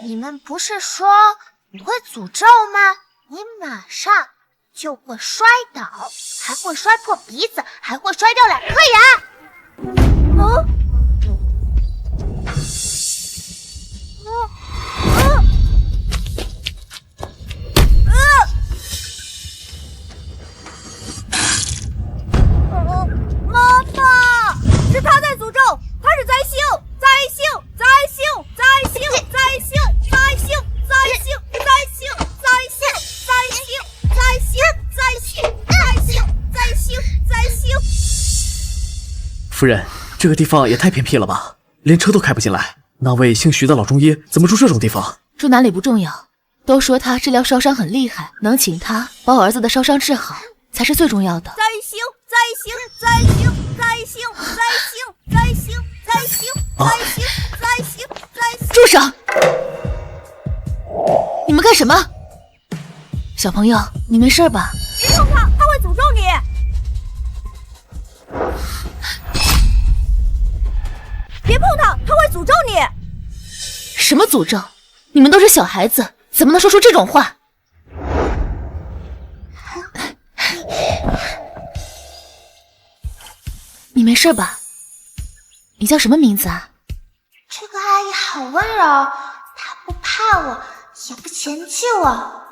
你们不是说你会诅咒吗？你马上就会摔倒，还会摔破鼻子，还会摔掉2颗牙。妈妈，是他在诅咒，他是灾星，灾星，灾星，灾星，灾星，灾星，灾星，灾星，灾星，灾星，灾星，灾星，灾星，灾星，灾星。夫人，这个地方也太偏僻了吧，连车都开不进来。那位姓徐的老中医怎么住这种地方？住哪里不重要，都说他治疗烧伤很厉害，能请他把我儿子的烧伤治好才是最重要的。灾星，灾星，灾星，灾星，灾星，灾星，灾星，灾星，灾星，灾星。住手！你们干什么？小朋友，你没事吧？别碰他，他会诅咒你。别碰他，他会诅咒你。什么诅咒？你们都是小孩子，怎么能说出这种话？你没事吧？你叫什么名字啊？这个阿姨好温柔，她不怕我，也不嫌弃我。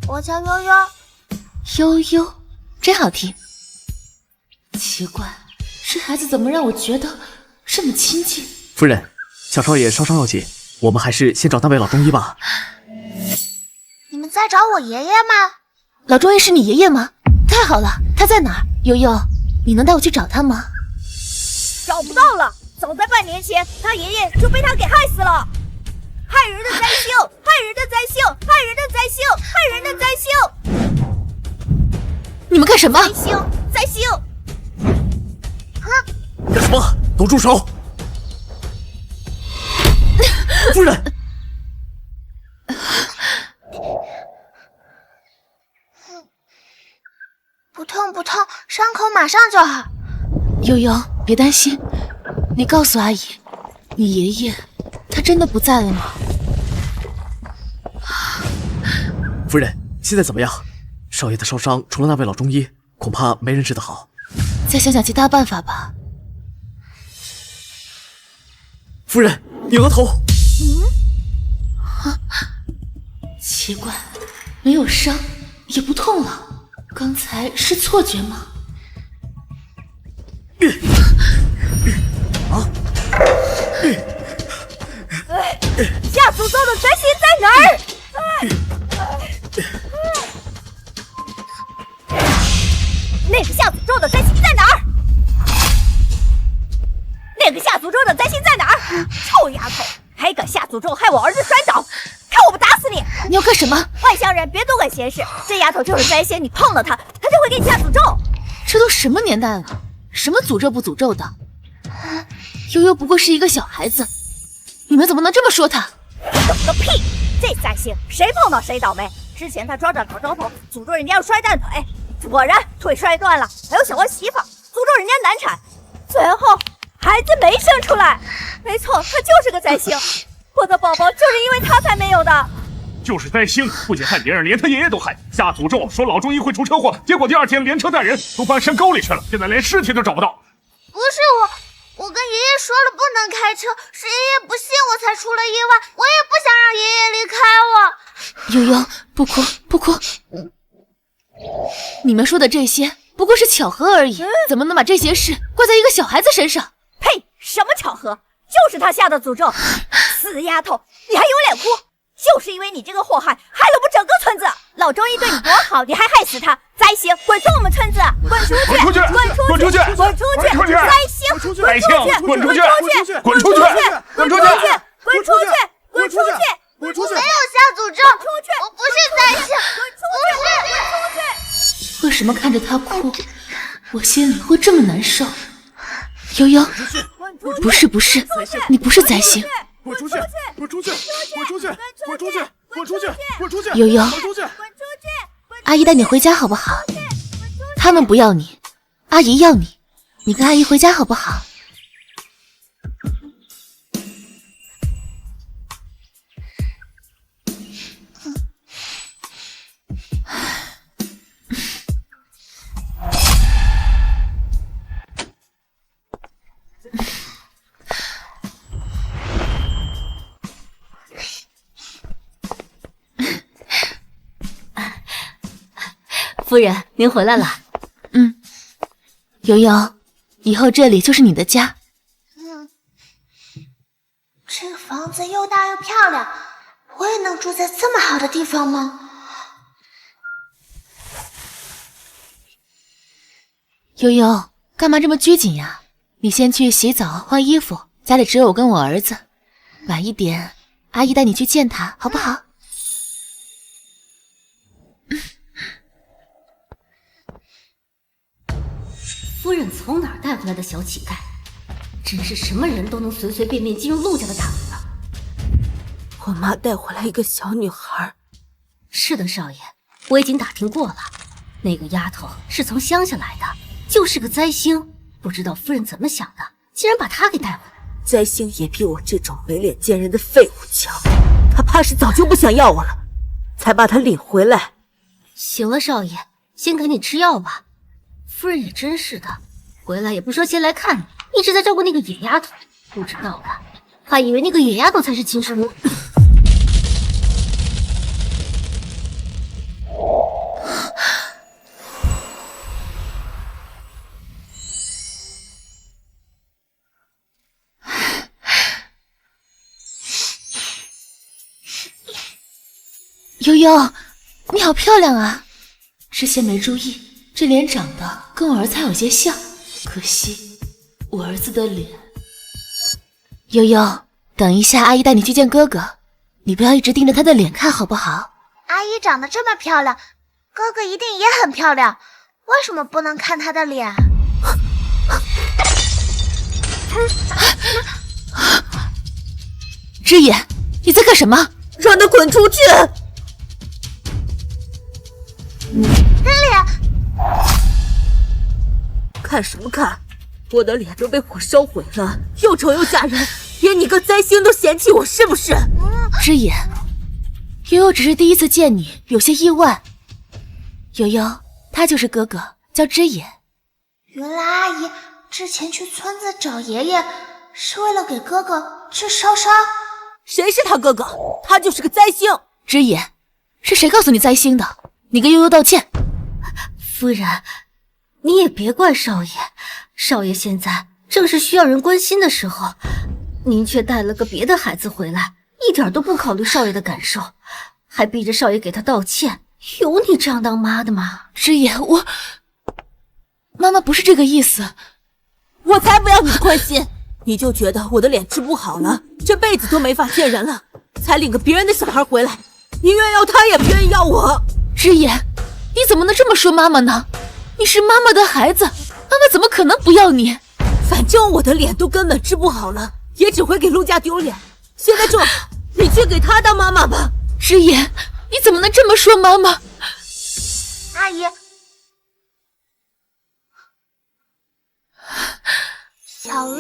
我叫悠悠。悠悠，真好听。奇怪，这孩子怎么让我觉得这么亲近？夫人，小少爷烧伤要紧，我们还是先找那位老中医吧。你们在找我爷爷吗？老中医是你爷爷吗？太好了，他在哪儿？悠悠，你能带我去找他吗？找不到了，早在半年前，他爷爷就被他给害死了。害人的灾星，害人的灾星，害人的灾星，害人的灾星。你们干什么？灾星，灾星。干什么？都住手！夫人。不痛不痛，伤口马上就好。悠悠，别担心，你告诉阿姨，你爷爷他真的不在了吗？夫人，现在怎么样？少爷的烧伤除了那位老中医，恐怕没人治得好。再想想其他办法吧。夫人，你额头……奇怪，没有伤，也不痛了。刚才是错觉吗？下诅咒的灾星在哪儿？那个下诅咒的灾星在哪儿？那个下诅咒的灾星在哪儿？臭丫头，还敢下诅咒害我儿子摔倒！看我不打死你！你要干什么？外乡人别多管闲事，这丫头就是灾星，你碰了她，她就会给你下诅咒。这都什么年代了，什么诅咒不诅咒的？悠悠不过是一个小孩子，你们怎么能这么说她？懂个屁！这灾星谁碰到谁倒霉。之前他抓着老张头诅咒人家要摔断腿，果然腿摔断了，还有小儿媳妇诅咒人家难产，最后孩子没生出来。没错，他就是个灾星，我的宝宝就是因为他才没有的。就是灾星，不仅害别人，连他爷爷都害，下诅咒说老中医会出车祸，结果第2天连车带人都翻山沟里去了，现在连尸体都找不到。不是我跟爷爷说了不能开车，是爷爷不信我才出了意外，我也不想让爷爷离开我。悠悠，不哭不哭，你们说的这些不过是巧合而已，怎么能把这些事怪在一个小孩子身上？呸！什么巧合？就是他下的诅咒。死丫头，你还有脸哭？就是因为你这个祸害，害了我们整个村子。老中医对你多好，你还害死他！灾星，滚出我们村子！滚出去！滚出去！滚出去！滚出去！灾星，滚出去！滚出去！滚出去！滚出去！滚出去！滚出去！我没有下诅咒，我不是灾星，滚出去！为什么看着他哭，我心里会这么难受？悠悠，不是，你不是灾星。滚出去！滚出去！滚出去！滚出去！滚出去！滚出去！悠悠，阿姨带你回家好不好？他们不要你，阿姨要你，你跟阿姨回家好不好？夫人，您回来了。悠悠，以后这里就是你的家。这个房子又大又漂亮，我也能住在这么好的地方吗？悠悠，干嘛这么拘谨呀？你先去洗澡换衣服，家里只有我跟我儿子。晚一点，阿姨带你去见他，好不好？夫人从哪儿带回来的小乞丐？真是什么人都能随随便便进入陆家的大门啊！我妈带回来一个小女孩。是的，少爷，我已经打听过了，那个丫头是从乡下来的，就是个灾星。不知道夫人怎么想的，竟然把她给带回来。灾星也比我这种没脸见人的废物强，她怕是早就不想要我了，才把她领回来。行了，少爷，先给你吃药吧。夫人也真是的，回来也不说先来看你，一直在照顾那个野丫头，不知道的还以为那个野丫头才是亲生母。悠悠，你好漂亮啊！之前没注意，这脸长得跟我儿子还有些像，可惜我儿子的脸。悠悠，等一下阿姨带你去见哥哥，你不要一直盯着他的脸看好不好？阿姨长得这么漂亮，哥哥一定也很漂亮，为什么不能看他的脸？之野，你在干什么？让他滚出去！脸，看什么看？我的脸都被火烧毁了，又丑又吓人，连你个灾星都嫌弃我，是不是？之野，悠悠只是第一次见你，有些意外。悠悠，他就是哥哥，叫之野。原来阿姨之前去村子找爷爷，是为了给哥哥治烧伤。谁是他哥哥？他就是个灾星。之野，是谁告诉你灾星的？你跟悠悠道歉。夫人，你也别怪少爷，少爷现在正是需要人关心的时候，您却带了个别的孩子回来，一点都不考虑少爷的感受，还逼着少爷给他道歉，有你这样当妈的吗？之野，妈妈不是这个意思。我才不要你的关心，你就觉得我的脸治不好了，这辈子都没法见人了，才领个别人的小孩回来，宁愿要他也不愿意要我。之野，你怎么能这么说妈妈呢？你是妈妈的孩子，妈妈怎么可能不要你？反正我的脸都根本治不好了，也只会给陆家丢脸。现在这么好，你去给他当妈妈吧。之野，你怎么能这么说妈妈？阿姨，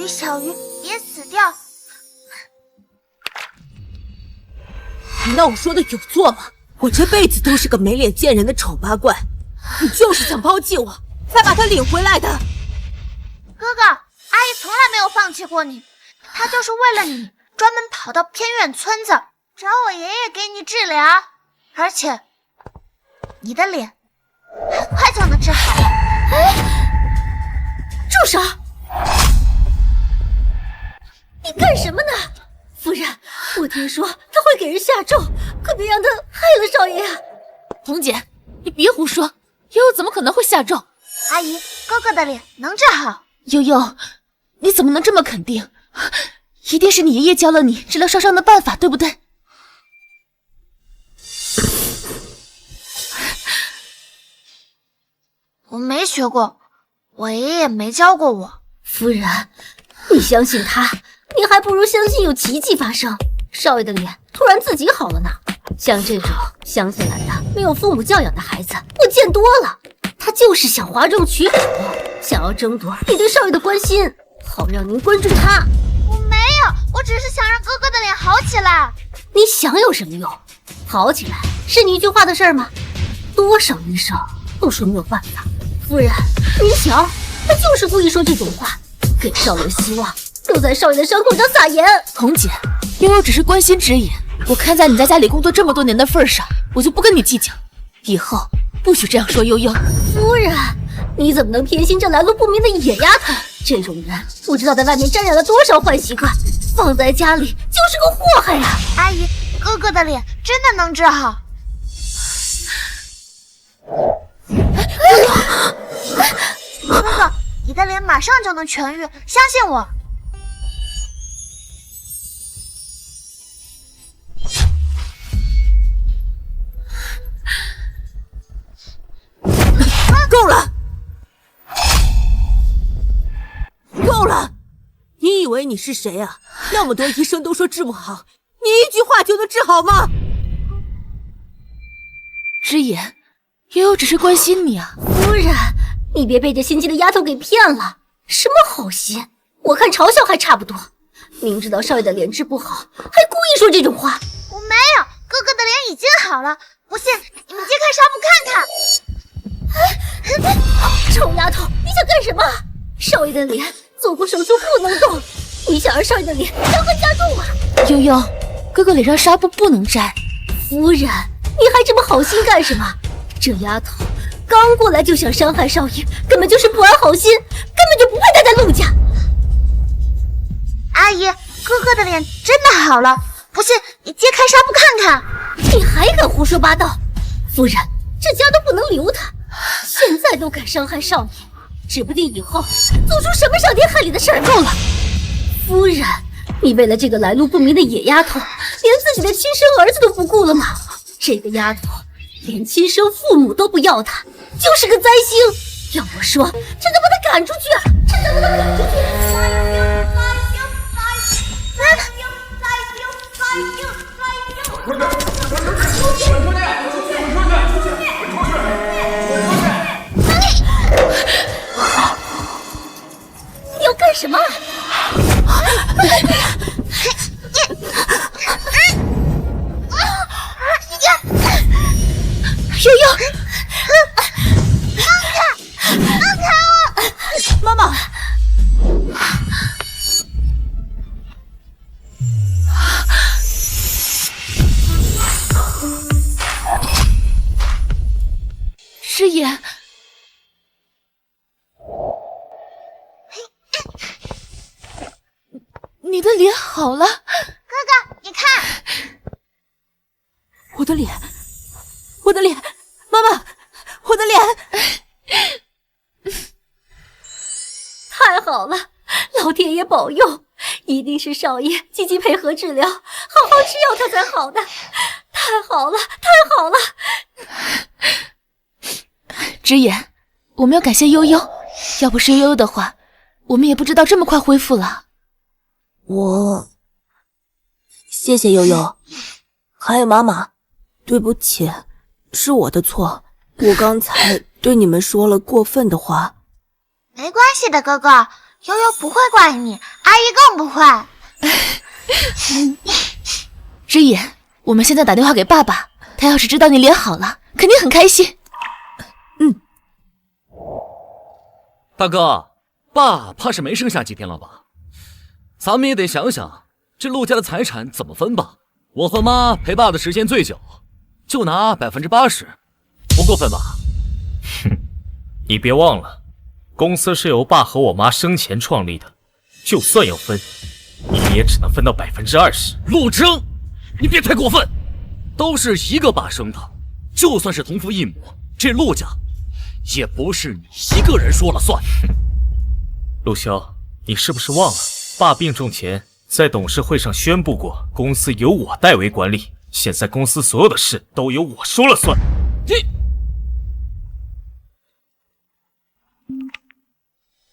小鱼，别死掉！那我说的有错吗？我这辈子都是个没脸见人的丑八怪，你就是想抛弃我，才把他领回来的。哥哥，阿姨从来没有放弃过你，她就是为了你，专门跑到偏远村子找我爷爷给你治疗，而且你的脸很快就能治好了。住手！你干什么呢？夫人，我听说他会给人下咒，可别让他害了少爷啊！彤姐，你别胡说，悠悠怎么可能会下咒？阿姨，哥哥的脸能治好。悠悠，你怎么能这么肯定？一定是你爷爷教了你治疗烧伤的办法，对不对？我没学过，我爷爷也没教过我。夫人，你相信他，你还不如相信有奇迹发生。少爷的脸突然自己好了呢。像这种乡下来的没有父母教养的孩子，我见多了。他就是想哗众取宠，想要争夺你对少爷的关心，好让您关注他。我没有，我只是想让哥哥的脸好起来。你想有什么用？好起来是你一句话的事儿吗？多少医生都说没有办法。夫人，您瞧，他就是故意说这种话，给少爷希望，又在少爷的伤口上撒盐。彤姐，悠悠只是关心之言，我看在你在家里工作这么多年的份上，我就不跟你计较。以后不许这样说，悠悠。夫人，你怎么能偏心这来路不明的野丫头？这种人不知道在外面沾染了多少坏习惯，放在家里就是个祸害呀！阿姨，哥哥的脸真的能治好？哥哥，你的脸马上就能痊愈，相信我。够了！够了！你以为你是谁啊？那么多医生都说治不好，你一句话就能治好吗？之言，悠悠只是关心你啊。夫人，你别被这心机的丫头给骗了。什么好心？我看嘲笑还差不多。明知道少爷的脸治不好，还故意说这种话。我没有，哥哥的脸已经好了。不信，你们揭开纱布看看。臭丫头，你想干什么？少爷的脸做过手术不能动，你想让少爷的脸伤痕加重啊？悠悠，哥哥脸上纱布不能摘。夫人，你还这么好心干什么？这丫头刚过来就想伤害少爷，根本就是不安好心，根本就不配待在陆家。阿姨，哥哥的脸真的好了。不信，你揭开纱布看看。你还敢胡说八道？夫人，这家都不能留他。现在都敢伤害少爷，指不定以后做出什么伤天害理的事儿。够了，夫人，你为了这个来路不明的野丫头，连自己的亲生儿子都不顾了吗？这个丫头连亲生父母都不要她，就是个灾星。要我说，真的把她赶出去啊！真的把她赶出去！你要干什么？悠悠，妈妈，之言，你的脸好了。哥哥，你看，我的脸，我的脸，妈妈，我的脸！太好了，老天爷保佑，一定是少爷积极配合治疗，好好吃药他才好的。太好了，太好了！之言，我们要感谢悠悠，要不是悠悠的话，我们也不知道这么快恢复了。谢谢悠悠，还有妈妈，对不起，是我的错，我刚才对你们说了过分的话。没关系的，哥哥，悠悠不会怪你，阿姨更不会。之言，我们现在打电话给爸爸，他要是知道你脸好了，肯定很开心。大哥，爸怕是没剩下几天了吧？咱们也得想想这陆家的财产怎么分吧。我和妈陪爸的时间最久，就拿80%，不过分吧？哼，你别忘了，公司是由爸和我妈生前创立的，就算要分，你们也只能分到20%。陆征，你别太过分，都是一个爸生的，就算是同父异母，这陆家也不是你一个人说了算。陆潇，你是不是忘了，爸病重前在董事会上宣布过，公司由我代为管理，现在公司所有的事都由我说了算。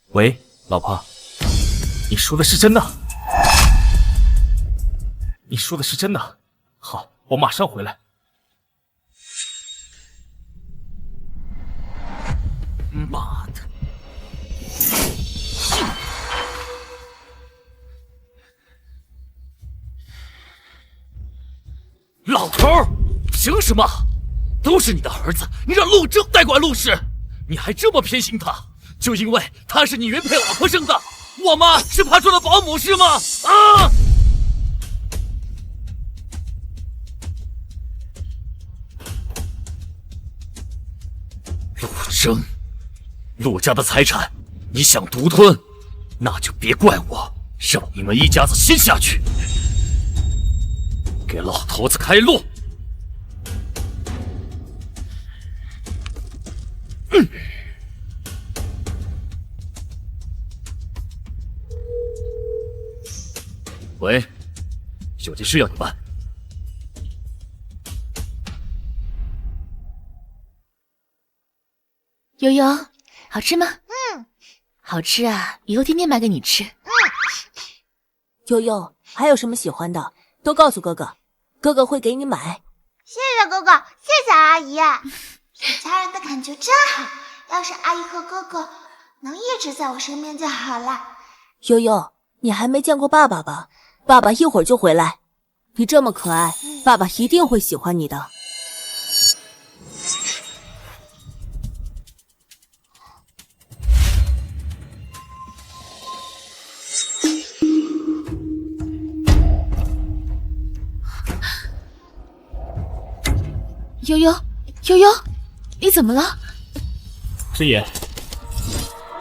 喂，老婆，你说的是真的？你说的是真的？好，我马上回来。妈的！老头儿，凭什么？都是你的儿子，你让陆征代管陆氏，你还这么偏心他？就因为他是你原配老婆生的？我妈是怕做了保姆是吗？啊！生。陆家的财产，你想独吞，那就别怪我，让你们一家子先下去。给老头子开路！喂，有件事要你办。悠悠，好吃吗？好吃啊，以后天天买给你吃。悠悠，还有什么喜欢的，都告诉哥哥，哥哥会给你买。谢谢哥哥，谢谢阿姨。有家人的感觉真好，要是阿姨和哥哥能一直在我身边就好了。悠悠，你还没见过爸爸吧？爸爸一会儿就回来。你这么可爱，爸爸一定会喜欢你的。悠悠，悠悠，你怎么了？师爷，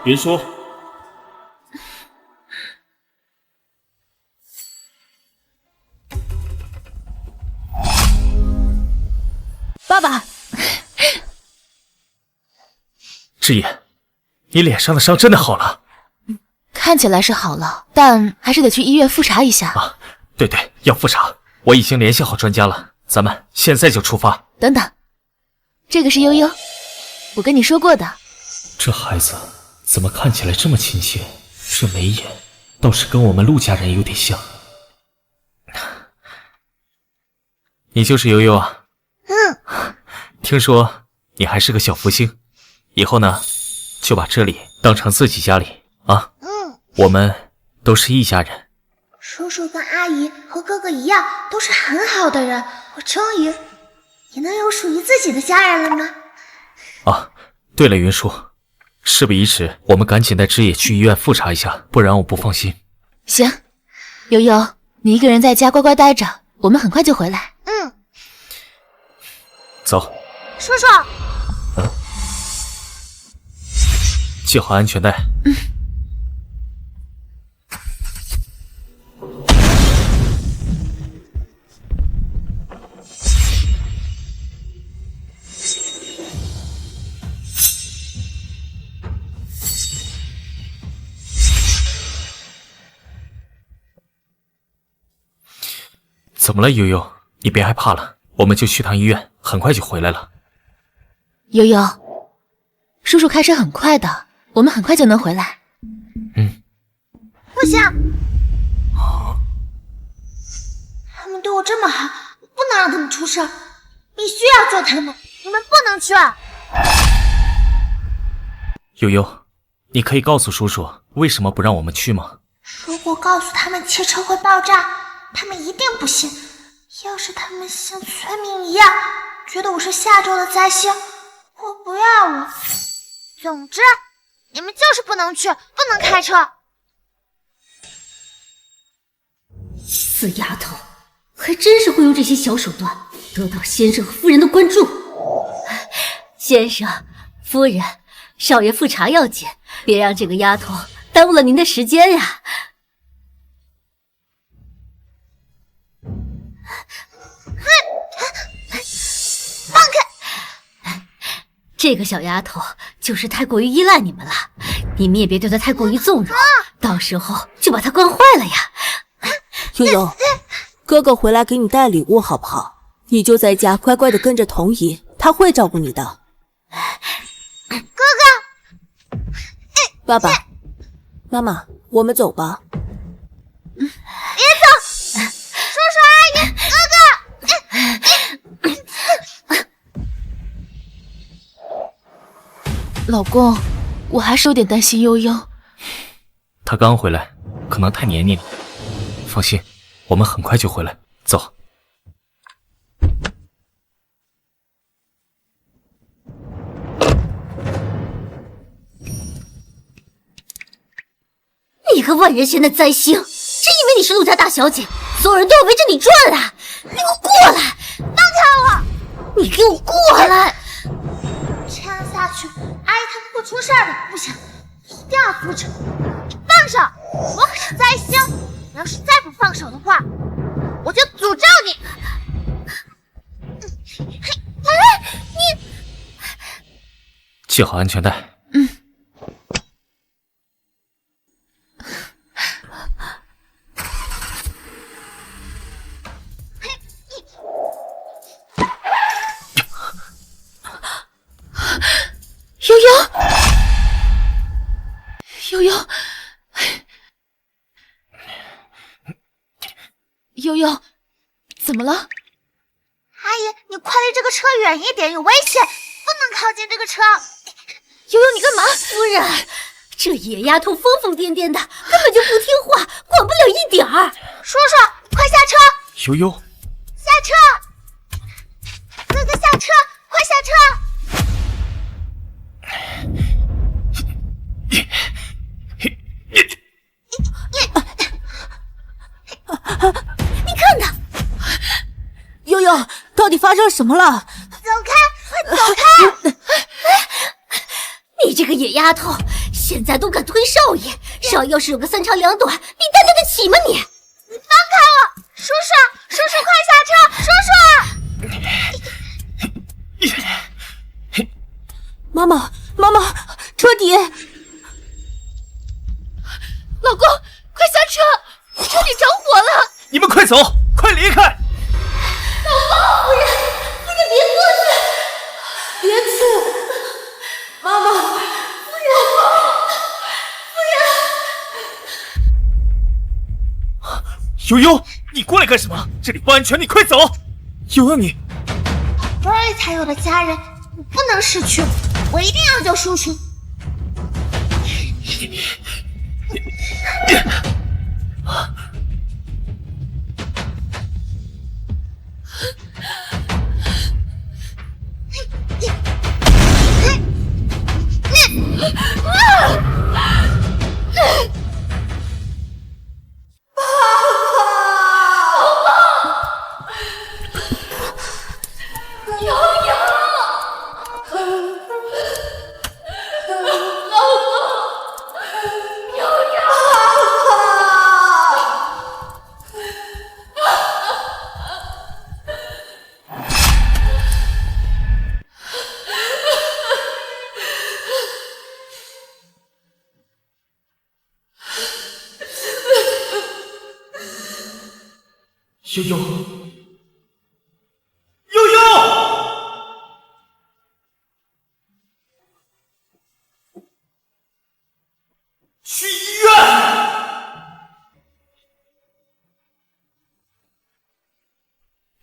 云舒，爸爸，师爷，你脸上的伤真的好了？看起来是好了，但还是得去医院复查一下。啊，对对，要复查。我已经联系好专家了，咱们现在就出发。等等，这个是悠悠，我跟你说过的。这孩子怎么看起来这么亲切？这眉眼倒是跟我们陆家人有点像。你就是悠悠啊？听说你还是个小福星，以后呢，就把这里当成自己家里啊。我们都是一家人。叔叔跟阿姨和哥哥一样，都是很好的人。我终于也能有属于自己的家人了吗？啊，对了，云舒，事不宜迟，我们赶紧带枝野去医院复查一下，不然我不放心。行，悠悠，你一个人在家乖乖待着，我们很快就回来。走。叔叔，系好安全带。怎么了，悠悠？你别害怕了，我们就去趟医院，很快就回来了。悠悠，叔叔开车很快的，我们很快就能回来。不行，他们对我这么好，不能让他们出事，必须要救他们。你们不能去。悠悠，你可以告诉叔叔为什么不让我们去吗？如果告诉他们汽车会爆炸，他们一定不信。要是他们像村民一样，觉得我是下周的灾星，我不要了。总之，你们就是不能去，不能开车。死丫头，还真是会用这些小手段得到先生和夫人的关注。先生、夫人，少爷复查要紧，别让这个丫头耽误了您的时间呀。放开！这个小丫头就是太过于依赖你们了，你们也别对她太过于纵容，到时候就把她惯坏了呀。悠悠，哥哥回来给你带礼物好不好？你就在家乖乖的跟着童姨，他会照顾你的。哥哥，爸爸妈妈，我们走吧。别走！叔叔阿姨，哥哥。老公，我还是有点担心悠悠。他刚回来，可能太黏你了。放心，我们很快就回来。走。你个万人嫌的灾星，真以为你是陆家大小姐，所有人都要围着你转啊！你给我过来！放开我！你给我过来！这样下下去，阿姨他们会出事儿的，不行，一定要阻止。你放手，我可是灾星，你要是再不放手的话，我就诅咒你。你系好安全带。悠悠，悠悠，悠悠，怎么了？阿姨，你快离这个车远一点，有危险，不能靠近这个车。悠悠，你干嘛？夫人，这野丫头疯疯癫癫的，根本就不听话，管不了一点儿。叔叔，快下车！悠悠，下车！哥哥下车，快下车！你看他，悠悠，到底发生什么了？走开，快走开！你这个野丫头，现在都敢推少爷，少爷要是有个三长两短，你担待得起吗你？你放开我！叔叔，叔叔快下车！叔叔！妈妈，妈妈，车底！老公，快下车！车底着火了！你们快走，快离开！夫人别过去！别去！妈妈，悠悠，你过来干什么？这里不安全，你快走！悠悠，你多瑞才有的家人，你不能失去，我一定要救叔叔。悠悠，悠悠，去医院！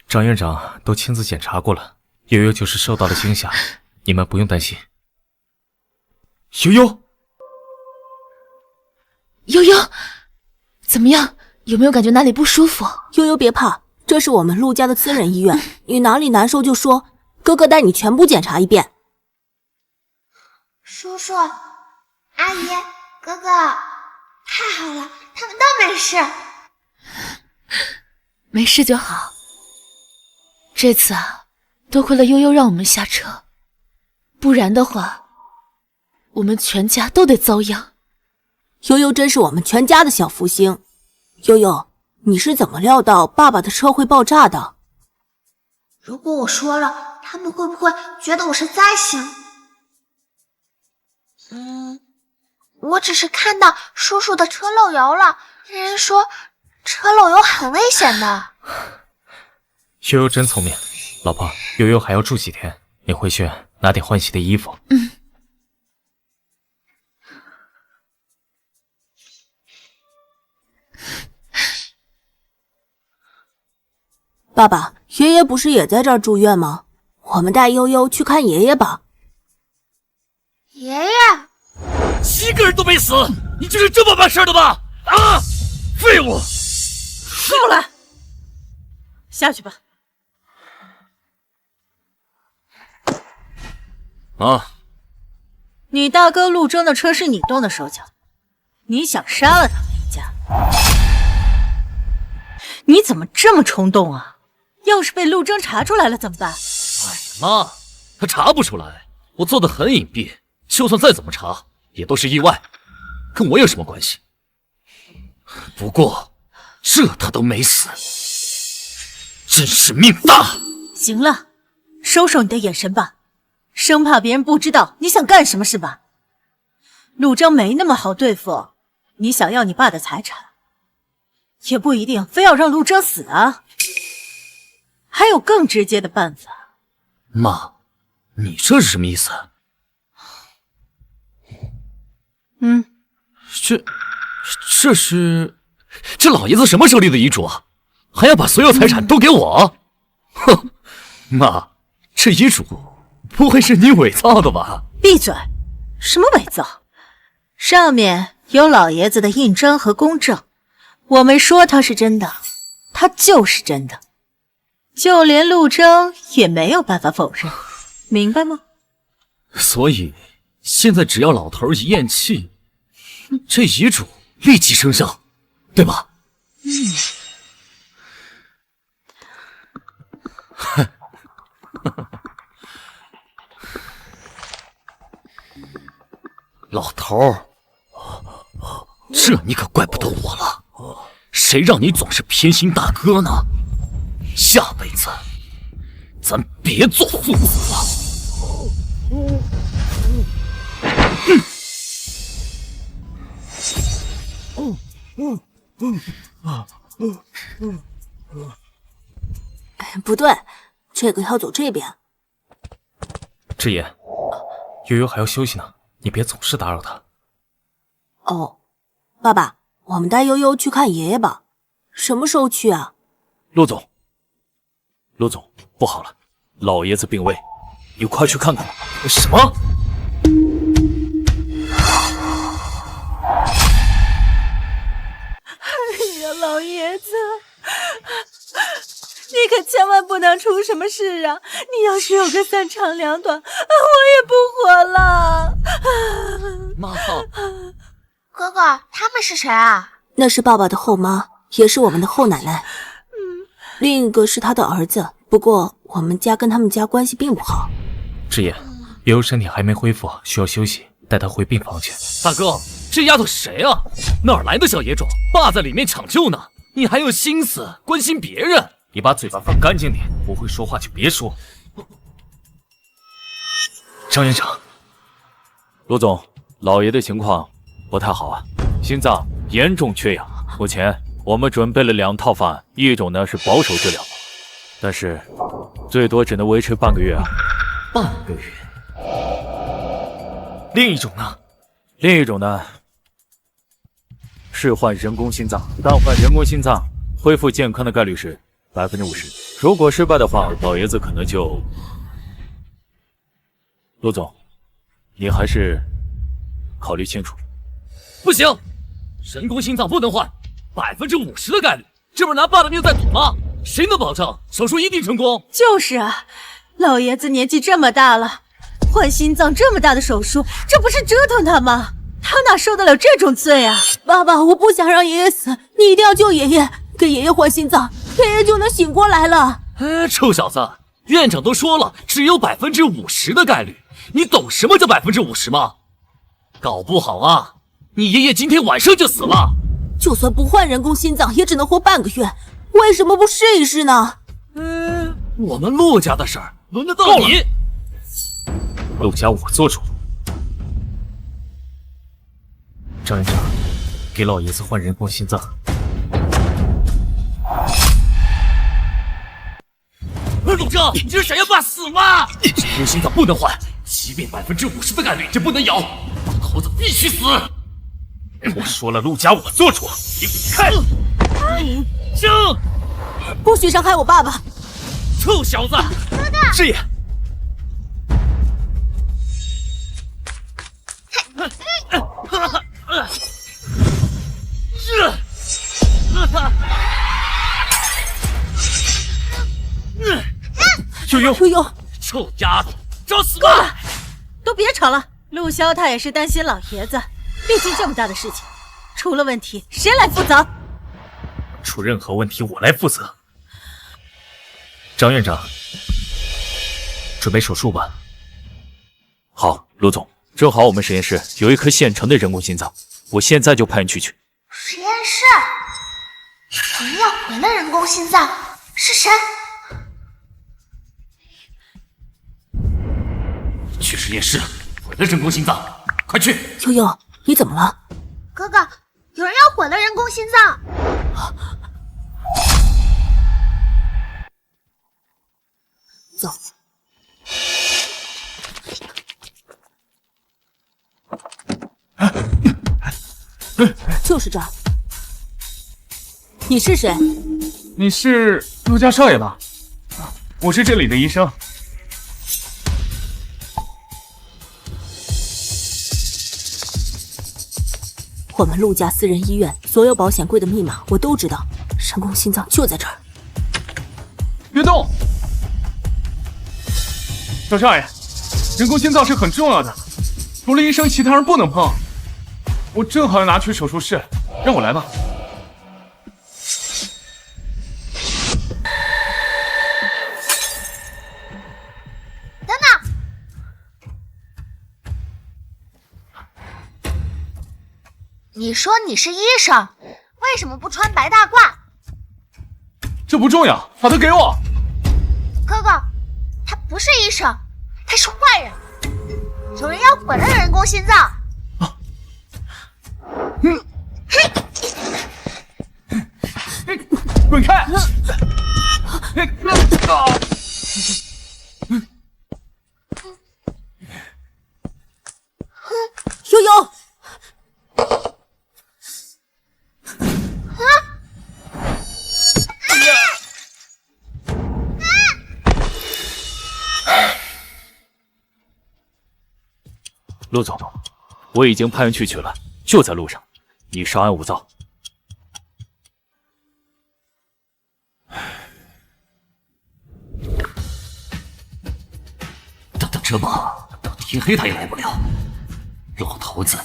张院长都亲自检查过了，悠悠就是受到了惊吓，你们不用担心。悠悠，悠悠，怎么样？有没有感觉哪里不舒服？悠悠别怕，这是我们陆家的私人医院，你哪里难受就说，哥哥带你全部检查一遍。叔叔，阿姨，哥哥，太好了，他们都没事。没事就好。这次啊，多亏了悠悠让我们下车，不然的话，我们全家都得遭殃。悠悠真是我们全家的小福星。悠悠，你是怎么料到爸爸的车会爆炸的？如果我说了，他们会不会觉得我是灾星？我只是看到叔叔的车漏油了，人说车漏油很危险的。悠悠真聪明，老婆，悠悠还要住几天，你回去拿点换洗的衣服。爸爸，爷爷不是也在这儿住院吗？我们带悠悠去看爷爷吧。爷爷7个人都没死，你就是这么办事的吧？啊，废物！够了，下去吧。啊，你大哥陆征的车是你动的手脚，你想杀了他们一家，你怎么这么冲动啊？要是被陆征查出来了怎么办？妈，他查不出来，我做的很隐蔽，就算再怎么查，也都是意外，跟我有什么关系？不过这他都没死，真是命大。行了，收收你的眼神吧，生怕别人不知道你想干什么是吧？陆征没那么好对付，你想要你爸的财产，也不一定非要让陆征死啊。还有更直接的办法。妈，你这是什么意思？这老爷子什么时候立的遗嘱啊？还要把所有财产都给我？哼，妈，这遗嘱不会是你伪造的吧？闭嘴！什么伪造？上面有老爷子的印章和公证，我没说它是真的，它就是真的，就连陆征也没有办法否认，明白吗？所以现在只要老头一咽气，这遗嘱立即生效，对吧？老头儿，这你可怪不得我了，谁让你总是偏心大哥呢？下辈子咱别做父子了。不对，这个要走这边。志言，悠悠还要休息呢，你别总是打扰她。哦，爸爸，我们带悠悠去看爷爷吧。什么时候去啊？陆总，不好了，老爷子病危，你快去看看吧。什么？哎呀，老爷子，你可千万不能出什么事啊！你要是有个三长两短，我也不活了。妈，哥哥，他们是谁啊？那是爸爸的后妈，也是我们的后奶奶。另一个是他的儿子，不过我们家跟他们家关系并不好。志言，悠悠身体还没恢复，需要休息，带她回病房去。大哥，这丫头谁啊？哪儿来的小野种？爸在里面抢救呢，你还有心思关心别人？你把嘴巴放干净点，不会说话就别说。张院长，陆总，老爷的情况不太好啊，心脏严重缺氧。目前我们准备了2套方案，一种呢是保守治疗，但是最多只能维持半个月啊。半个月。另一种呢？另一种呢是换人工心脏，但换人工心脏恢复健康的概率是50%。如果失败的话，老爷子可能就……陆总，你还是考虑清楚。不行，人工心脏不能换，50%的概率，这不是拿爸的命在赌吗？谁能保证手术一定成功？就是啊，老爷子年纪这么大了，换心脏这么大的手术，这不是折腾他吗？他哪受得了这种罪啊！爸爸，我不想让爷爷死，你一定要救爷爷，给爷爷换心脏，爷爷就能醒过来了。臭小子，院长都说了，只有50%的概率，你懂什么叫50%吗？搞不好啊，你爷爷今天晚上就死了。就算不换人工心脏，也只能活半个月，为什么不试一试呢？我们陆家的事儿轮得到你？陆家我做主。张院长，给老爷子换人工心脏。陆征，你是想要爸死吗？人工心脏不能换，即便50%的概率也不能摇，老头子必须死。我说了，陆家我做主，你滚开！征，不许伤害我爸爸！臭小子！师爷，悠悠，悠悠，臭丫头，找死吧！都别吵了，陆潇他也是担心老爷子，毕竟这么大的事情，出了问题谁来负责？出任何问题我来负责。张院长，准备手术吧。好，陆总，正好我们实验室有一颗现成的人工心脏，我现在就派人去取。实验室有人要回了人工心脏，是谁？去实验室，毁了人工心脏，快去！悠悠，你怎么了？哥哥，有人要毁了人工心脏。走。就是这儿。你是谁？你是陆家少爷吧？我是这里的医生。我们陆家私人医院所有保险柜的密码我都知道，人工心脏就在这儿。别动！小少爷，人工心脏是很重要的，除了医生，其他人不能碰。我正好要拿去手术室，让我来吧。等等，你说你是医生，为什么不穿白大褂？这不重要，把它给我。哥哥，他不是医生，他是坏人。有人要毁了人工心脏。滚开！悠悠，陆总，我已经派人去取了，就在路上，你稍安勿躁。等到这么，到天黑他也来不了。老头子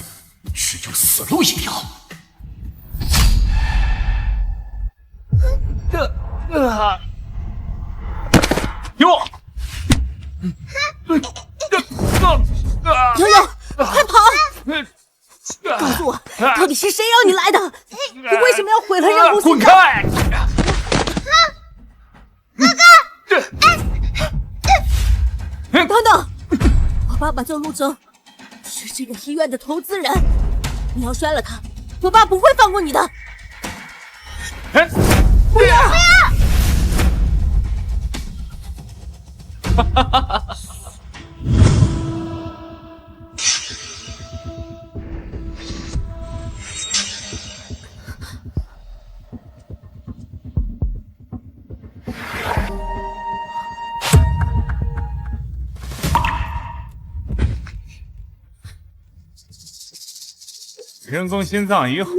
只有死路一条。给我！悠悠，快跑！告诉我，到底是谁让你来的？你为什么要毁了人工心脏？滚开！等等，我爸爸叫陆征，是这个医院的投资人。你要摔了他，我爸不会放过你的。不要！人工心脏一会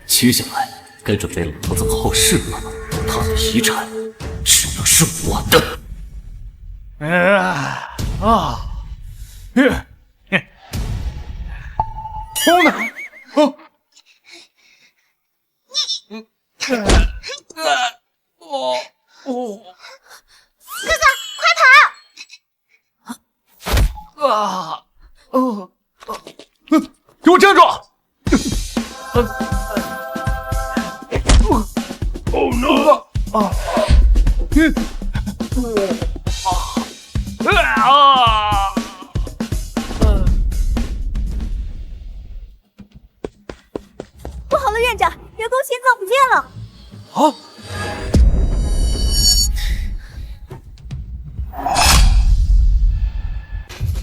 接下来该准备老头子后事了，他的遗产只能是我的。空呢？哦，哥哥，快跑！给我站住！Oh no！ 不好了，院长，人工心脏不见了。啊！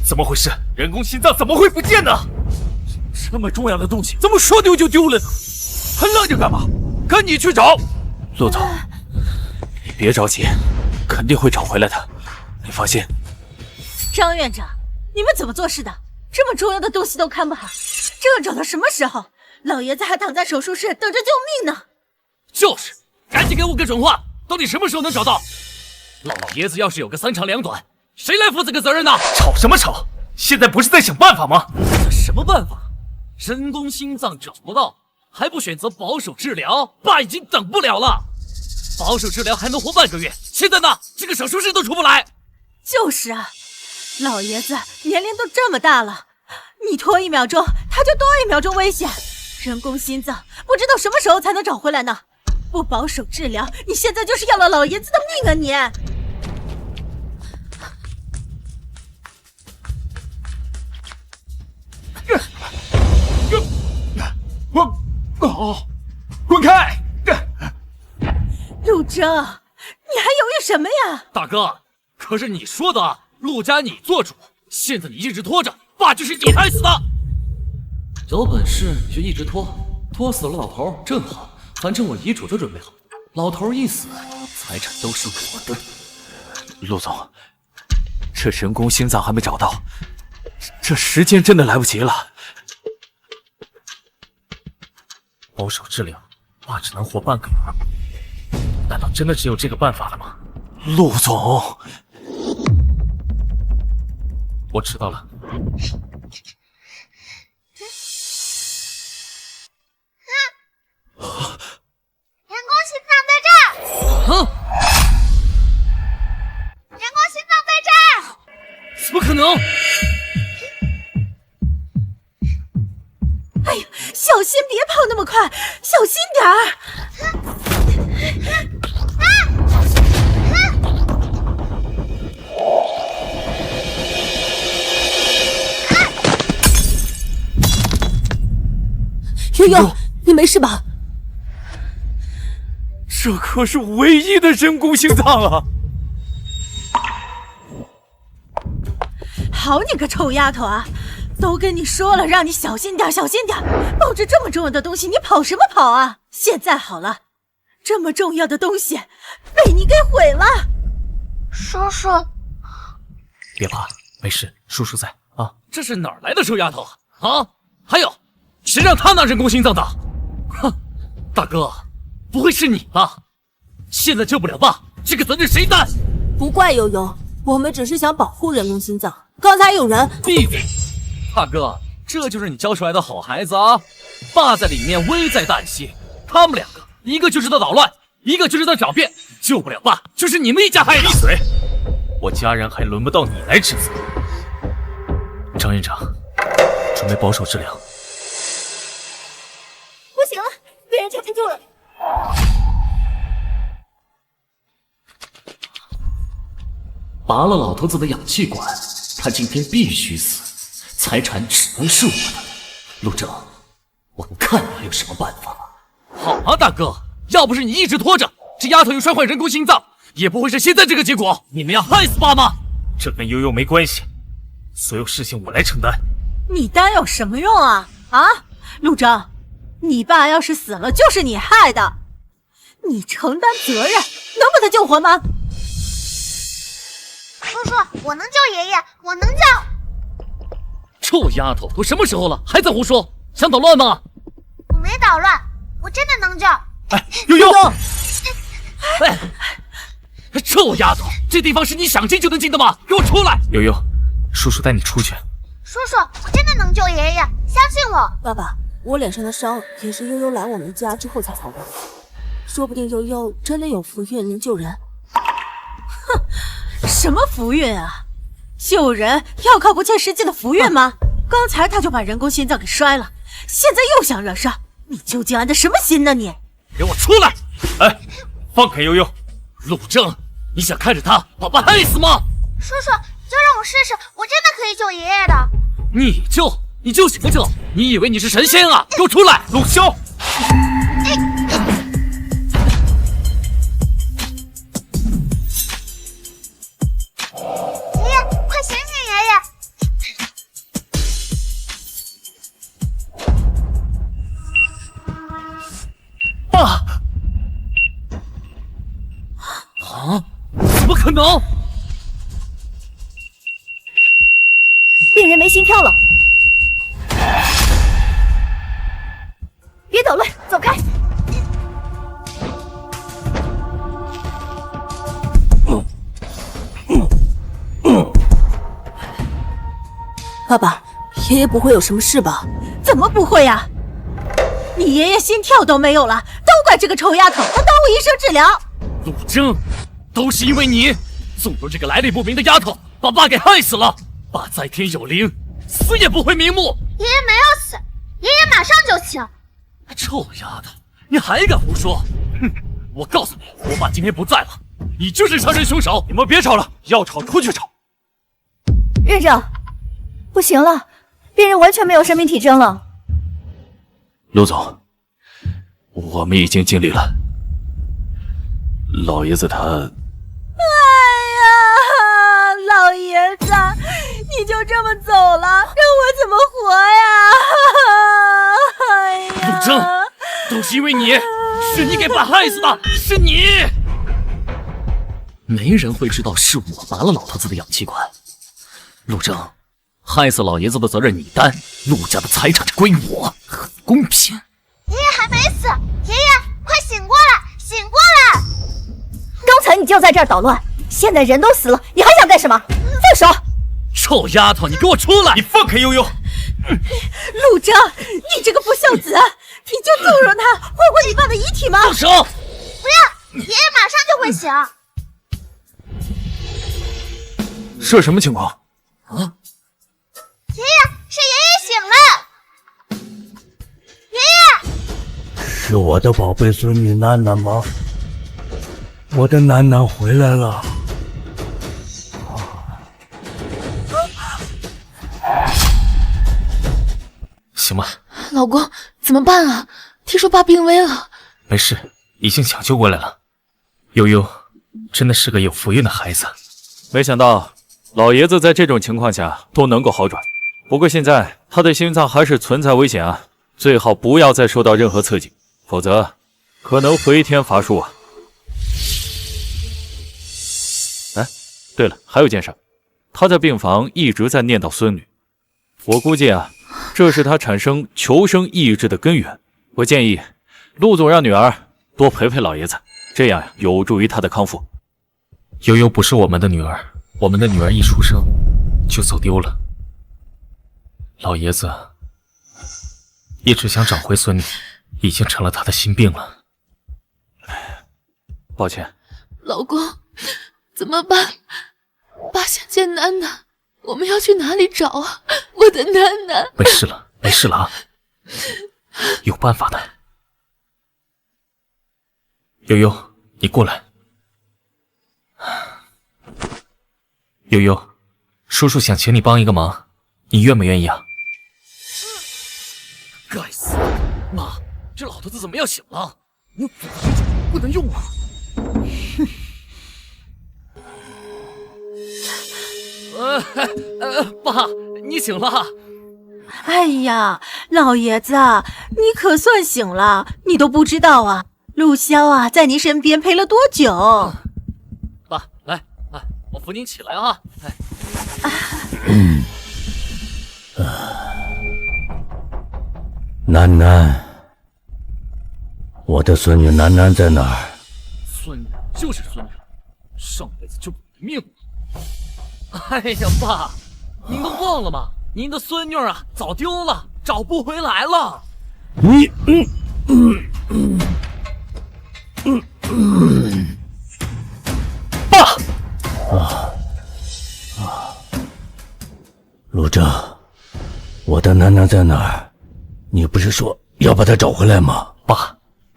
怎么回事？人工心脏怎么会不见呢？这么重要的东西，怎么说丢就丢了呢？还愣着干嘛？赶紧去找！陆总，你别着急，肯定会找回来的。你放心。张院长，你们怎么做事的？这么重要的东西都看不好，这找到什么时候？老爷子还躺在手术室等着救命呢。就是，赶紧给我个准话，到底什么时候能找到？老爷子要是有个三长两短，谁来负这个责任呢？吵什么吵？现在不是在想办法吗？这什么办法？人工心脏找不到，还不选择保守治疗？爸已经等不了了。保守治疗还能活半个月，现在呢，这个手术室都出不来。就是啊，老爷子年龄都这么大了，你拖1秒钟，他就多1秒钟危险。人工心脏不知道什么时候才能找回来呢。不保守治疗，你现在就是要了老爷子的命啊你！滚开！陆征，你还犹豫什么呀？大哥，可是你说的陆家你做主，现在你一直拖着，爸就是你害死的。有本事就一直拖，拖死了老头正好，反正我遗嘱都准备好，老头一死，财产都是我的。陆总，这人工心脏还没找到，这时间真的来不及了。保守治疗，爸只能活半个月。难道真的只有这个办法了吗？陆总，我知道了。人工心脏在这儿！人工心脏在这儿！怎么可能？哎呀，小心别跑那么快，小心点儿！悠悠，你没事吧？这可是唯一的人工心脏啊！好你个臭丫头啊！都跟你说了，让你小心点，小心点！抱着这么重要的东西，你跑什么跑啊？现在好了，这么重要的东西被你给毁了。叔叔，别怕，没事，叔叔在啊。这是哪儿来的臭丫头啊？还有，谁让他拿人工心脏的？哼，大哥，不会是你吧？现在救不了爸，这个责任谁担？不怪悠悠，我们只是想保护人工心脏。刚才有人……闭嘴！大哥，这就是你教出来的好孩子啊！爸在里面危在旦夕，他们两个，一个就知道捣乱，一个就知道狡辩，救不了爸，就是你们一家害的。闭嘴！我家人还轮不到你来指责。张院长，准备保守治疗。不行了，被人拆成救了。拔了老头子的氧气管，他今天必须死。财产只能是我的，陆正，我看你还有什么办法。好啊，大哥，要不是你一直拖着，这丫头又摔坏人工心脏，也不会是现在这个结果。你们要害死爸妈？这跟悠悠没关系，所有事情我来承担。你担有什么用啊？啊，陆征，你爸要是死了，就是你害的，你承担责任，能把他救活吗？叔叔，我能救爷爷，我能救。臭丫头，都什么时候了，还在胡说？想捣乱吗？我没捣乱，我真的能救。哎，悠悠，哎，臭丫头，这地方是你想进就能进的吗？给我出来！悠悠，叔叔带你出去。叔叔，我真的能救爷爷，相信我。爸爸，我脸上的伤也是悠悠来我们家之后才好的，说不定悠悠真的有福运能救人。哼，什么福运啊？救人要靠不切实际的福运吗？刚才他就把人工心脏给摔了，现在又想惹事，你究竟安的什么心呢你？给我出来！哎，放开悠悠！陆正，你想看着他把爸害死吗？叔叔，就让我试试，我真的可以救爷爷的。你救什么救？你以为你是神仙啊？给我出来！陆潇，爷爷，快醒醒，爷爷！爸！啊？怎么可能？病人没心跳了，别捣乱，走开！爸爸，爷爷不会有什么事吧？怎么不会呀？你爷爷心跳都没有了，都怪这个臭丫头，她耽误医生治疗。陆征，都是因为你，纵容这个来历不明的丫头把爸给害死了。爸在天有灵，死也不会瞑目。爷爷没有死，爷爷马上就醒。臭丫头，你还敢胡说！哼，我告诉你，我爸今天不在了，你就是杀人凶手。你们别吵了，要吵出去吵。院长，不行了，病人完全没有生命体征了。陆总，我们已经尽力了。老爷子他……哎呀，老爷子，你就这么走了，让我怎么活呀？哎呀，陆征，都是因为你，是你给爸害死的，是你！没人会知道是我拔了老头子的氧气管。陆征，害死老爷子的责任你担，陆家的财产归我，很公平。爷爷还没死，爷爷快醒过来，醒过来！刚才你就在这儿捣乱，现在人都死了，你还想干什么？放手！臭丫头，你给我出来！你放开悠悠！陆征，你这个不孝子，你就纵容他挥霍你爸的遗体吗？放手！不要，爷爷马上就会醒。是什么情况？爷爷，是爷爷醒了。爷爷，是我的宝贝孙女楠楠吗？我的楠楠回来了。行吗？老公，怎么办啊？听说爸病危了。没事，已经抢救过来了。悠悠真的是个有福运的孩子。没想到老爷子在这种情况下都能够好转。不过现在他的心脏还是存在危险啊，最好不要再受到任何刺激，否则可能回天乏术啊。哎，对了，还有件事，他在病房一直在念叨孙女，我估计啊，这是他产生求生意志的根源。我建议陆总让女儿多陪陪老爷子，这样呀，有助于他的康复。悠悠不是我们的女儿，我们的女儿一出生就走丢了。老爷子一直想找回孙女，已经成了他的心病了。抱歉，老公，怎么办？爸想见楠楠，我们要去哪里找啊？我的楠楠。没事了，没事了啊，有办法的。悠悠，你过来。悠悠，叔叔想请你帮一个忙，你愿不愿意啊？该死！妈，这老头子怎么要醒了？我不能用啊！爸，你醒了。哎呀，老爷子，你可算醒了，你都不知道啊，陆萧啊，在您身边陪了多久？爸，来，我扶您起来啊！楠楠，我的孙女楠楠在哪儿？孙女就是孙女，上辈子就给你命了。哎呀，爸，您都忘了吗？您的孙女啊，早丢了，找不回来了。你，爸！陆征，我的楠楠在哪儿？你不是说要把她找回来吗？爸，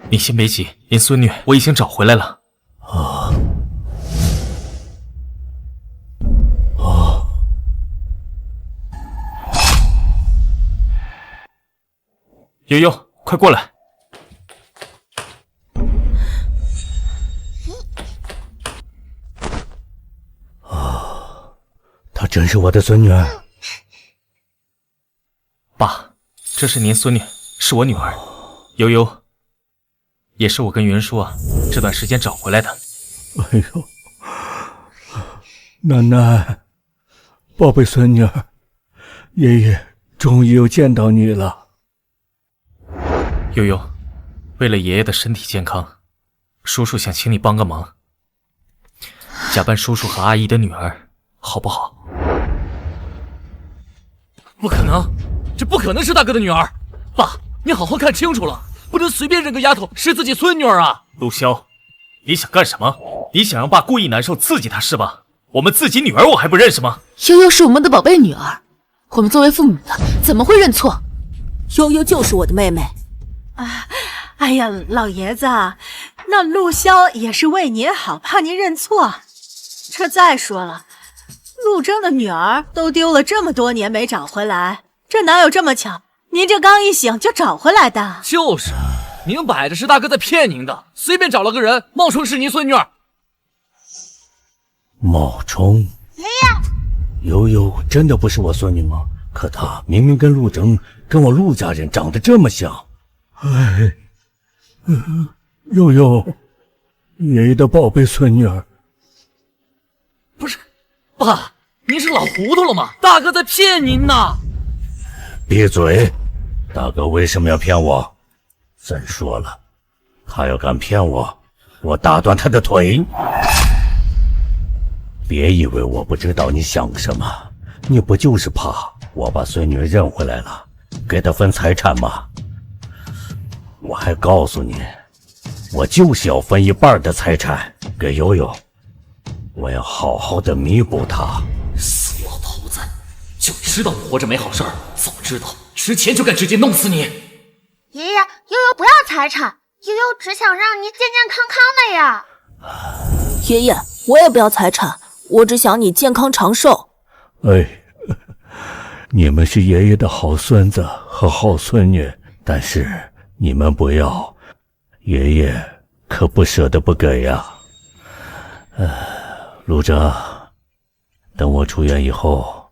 你先别急，您孙女我已经找回来了。悠悠，快过来！她真是我的孙女儿。爸，这是您孙女，是我女儿，悠悠，也是我跟云舒啊这段时间找回来的。哎呦，楠楠，宝贝孙女儿，爷爷终于又见到你了。悠悠，为了爷爷的身体健康，叔叔想请你帮个忙，假扮叔叔和阿姨的女儿，好不好？不可能，这不可能是大哥的女儿。爸，你好好看清楚了，不能随便认个丫头是自己孙女儿啊！陆萧，你想干什么？你想让爸故意难受，刺激他是吧？我们自己女儿我还不认识吗？悠悠是我们的宝贝女儿，我们作为父母的怎么会认错？悠悠就是我的妹妹。哎呀，老爷子，那陆潇也是为您好，怕您认错。这再说了，陆征的女儿都丢了这么多年没找回来，这哪有这么巧？您这刚一醒就找回来的？就是，明摆着是大哥在骗您的，随便找了个人，冒充是您孙女儿。冒充？爷爷，悠悠真的不是我孙女吗？可她明明跟陆征，跟我陆家人长得这么像。哎，悠悠，爷爷的宝贝孙女儿。不是，爸，您是老糊涂了吗？大哥在骗您呢。闭嘴！大哥为什么要骗我？再说了，他要敢骗我，我打断他的腿！别以为我不知道你想什么，你不就是怕我把孙女认回来了，给她分财产吗？我还告诉你，我就是要分一半的财产给悠悠，我要好好的弥补她。死老头子，就知道你活着没好事儿，早知道之前就该直接弄死你。爷爷，悠悠不要财产，悠悠只想让你健健康康的呀。爷爷，我也不要财产，我只想你健康长寿。哎，你们是爷爷的好孙子和好孙女，但是你们不要，爷爷可不舍得不给呀。陆征，等我出院以后，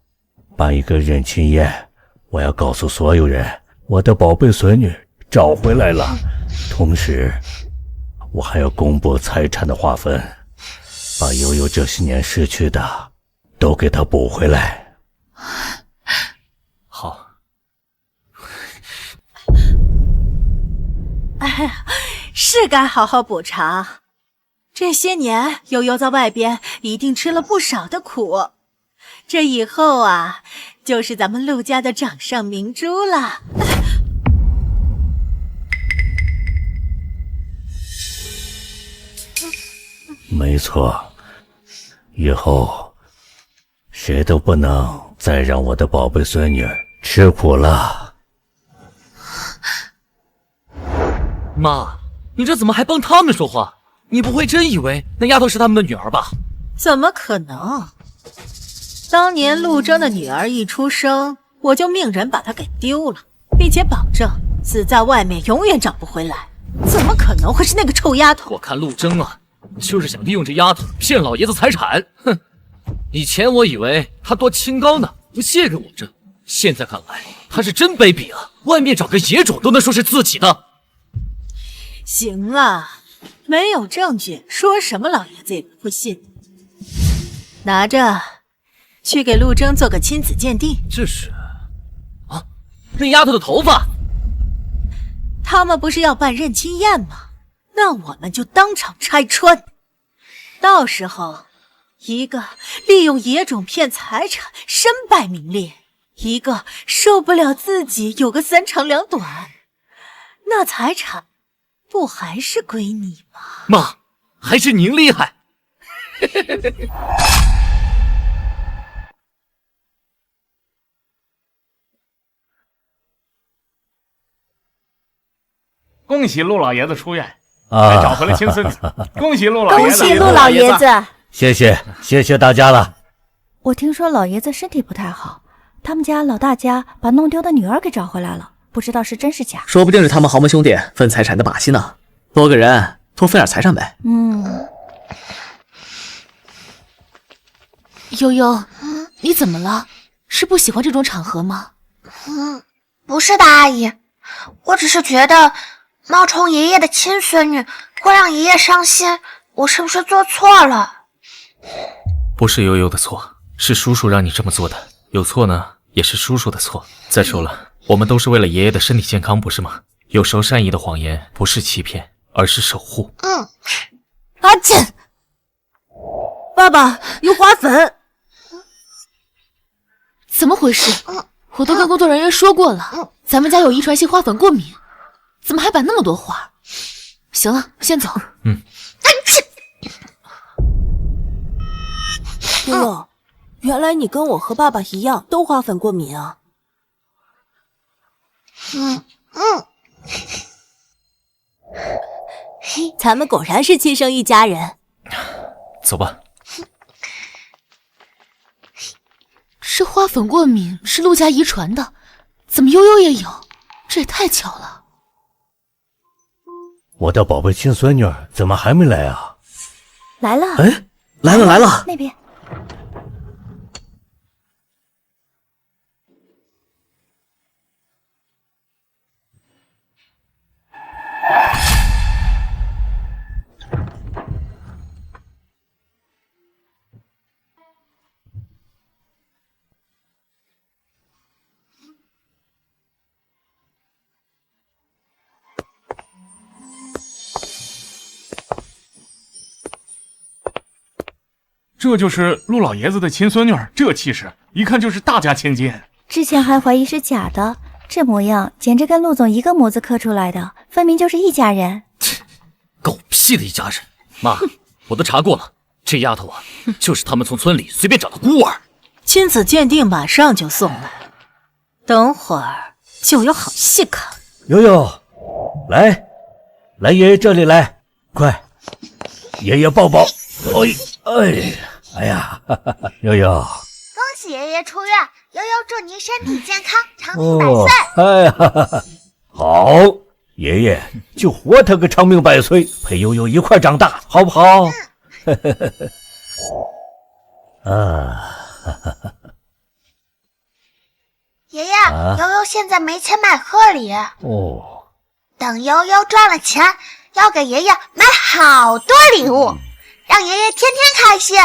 办一个认亲宴，我要告诉所有人，我的宝贝孙女找回来了。同时，我还要公布财产的划分，把悠悠这些年失去的都给她补回来。好。哎呀，是该好好补偿。这些年，悠悠在外边一定吃了不少的苦，这以后啊，就是咱们陆家的掌上明珠了。没错，以后谁都不能再让我的宝贝孙女吃苦了。妈，你这怎么还帮他们说话？你不会真以为那丫头是他们的女儿吧？怎么可能？当年陆征的女儿一出生，我就命人把她给丢了，并且保证死在外面永远找不回来。怎么可能会是那个臭丫头？我看陆征啊，就是想利用这丫头骗老爷子财产。哼！以前我以为他多清高呢，不屑给我这，现在看来他是真卑鄙啊！外面找个野种都能说是自己的。行了，没有证据，说什么老爷子也不会信。拿着，去给陆征做个亲子鉴定。这是啊，那丫头的头发。他们不是要办认亲宴吗？那我们就当场拆穿。到时候，一个利用野种骗财产，身败名裂；一个受不了自己有个三长两短，那财产不还是归你吗？妈，还是您厉害。恭喜陆老爷子出院，还找回了亲孙子。恭喜陆老爷子！恭喜陆老爷子！谢谢大家了。我听说老爷子身体不太好，他们家老大家把弄丢的女儿给找回来了，不知道是真是假。说不定是他们豪门兄弟分财产的把戏呢，多个人多分点财产呗。悠悠，你怎么了？是不喜欢这种场合吗？不是的，阿姨，我只是觉得冒充爷爷的亲孙女会让爷爷伤心，我是不是做错了？不是悠悠的错，是叔叔让你这么做的，有错呢也是叔叔的错。再说了，我们都是为了爷爷的身体健康，不是吗？有时候善意的谎言不是欺骗，而是守护。阿健，爸爸有花粉。怎么回事？我都跟工作人员说过了，咱们家有遗传性花粉过敏，怎么还摆那么多花？行了，先走。悠悠，原来你跟我和爸爸一样都花粉过敏啊。咱们果然是亲生一家人。走吧。这花粉过敏是陆家遗传的，怎么悠悠也有？这也太巧了。我的宝贝亲孙女怎么还没来啊？来了，哎，来了来了，那边。这就是陆老爷子的亲孙女，这气势，一看就是大家千金。之前还怀疑是假的，这模样简直跟陆总一个模子刻出来的，分明就是一家人。狗屁的一家人！妈，我都查过了，这丫头啊，就是他们从村里随便找的孤儿。亲子鉴定马上就送来，等会儿就有好戏看。悠悠，来爷爷这里来，快，爷爷抱抱。哎呀，悠悠，恭喜爷爷出院，悠悠祝您身体健康，长命百岁。哎呀，好，爷爷就活他个长命百岁，陪悠悠一块长大，好不好？爷爷，悠悠现在没钱买贺礼。哦，等悠悠赚了钱，要给爷爷买好多礼物，让爷爷天天开心。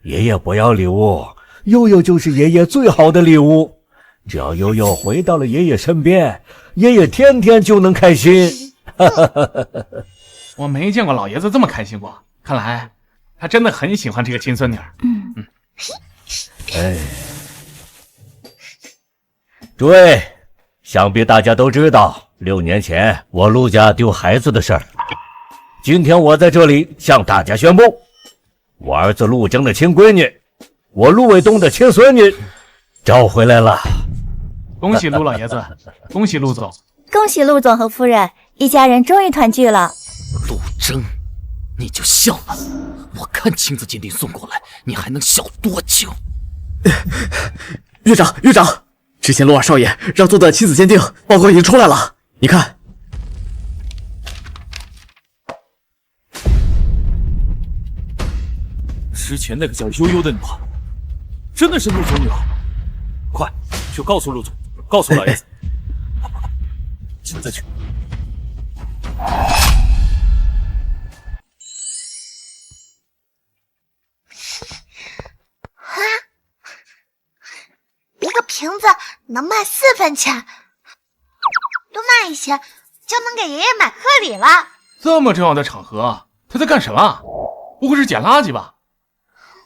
爷爷不要礼物，悠悠就是爷爷最好的礼物。只要悠悠回到了爷爷身边，爷爷天天就能开心。我没见过老爷子这么开心过，看来他真的很喜欢这个亲孙女。诸位，想必大家都知道6年前我陆家丢孩子的事儿。今天我在这里向大家宣布，我儿子陆征的亲闺女，我陆卫东的亲孙女找回来了。恭喜陆老爷子，恭喜陆总，恭喜陆总和夫人，一家人终于团聚了。陆征，你就笑了，我看亲子鉴定送过来，你还能笑多久？院长，之前陆二少爷让做的亲子鉴定报告已经出来了，你看。之前那个叫悠悠的女孩，真的是陆总女儿。快去告诉陆总，告诉老爷子。现在去。一个瓶子能卖4分钱，多卖一些就能给爷爷买贺礼了。这么重要的场合，他在干什么？不会是捡垃圾吧？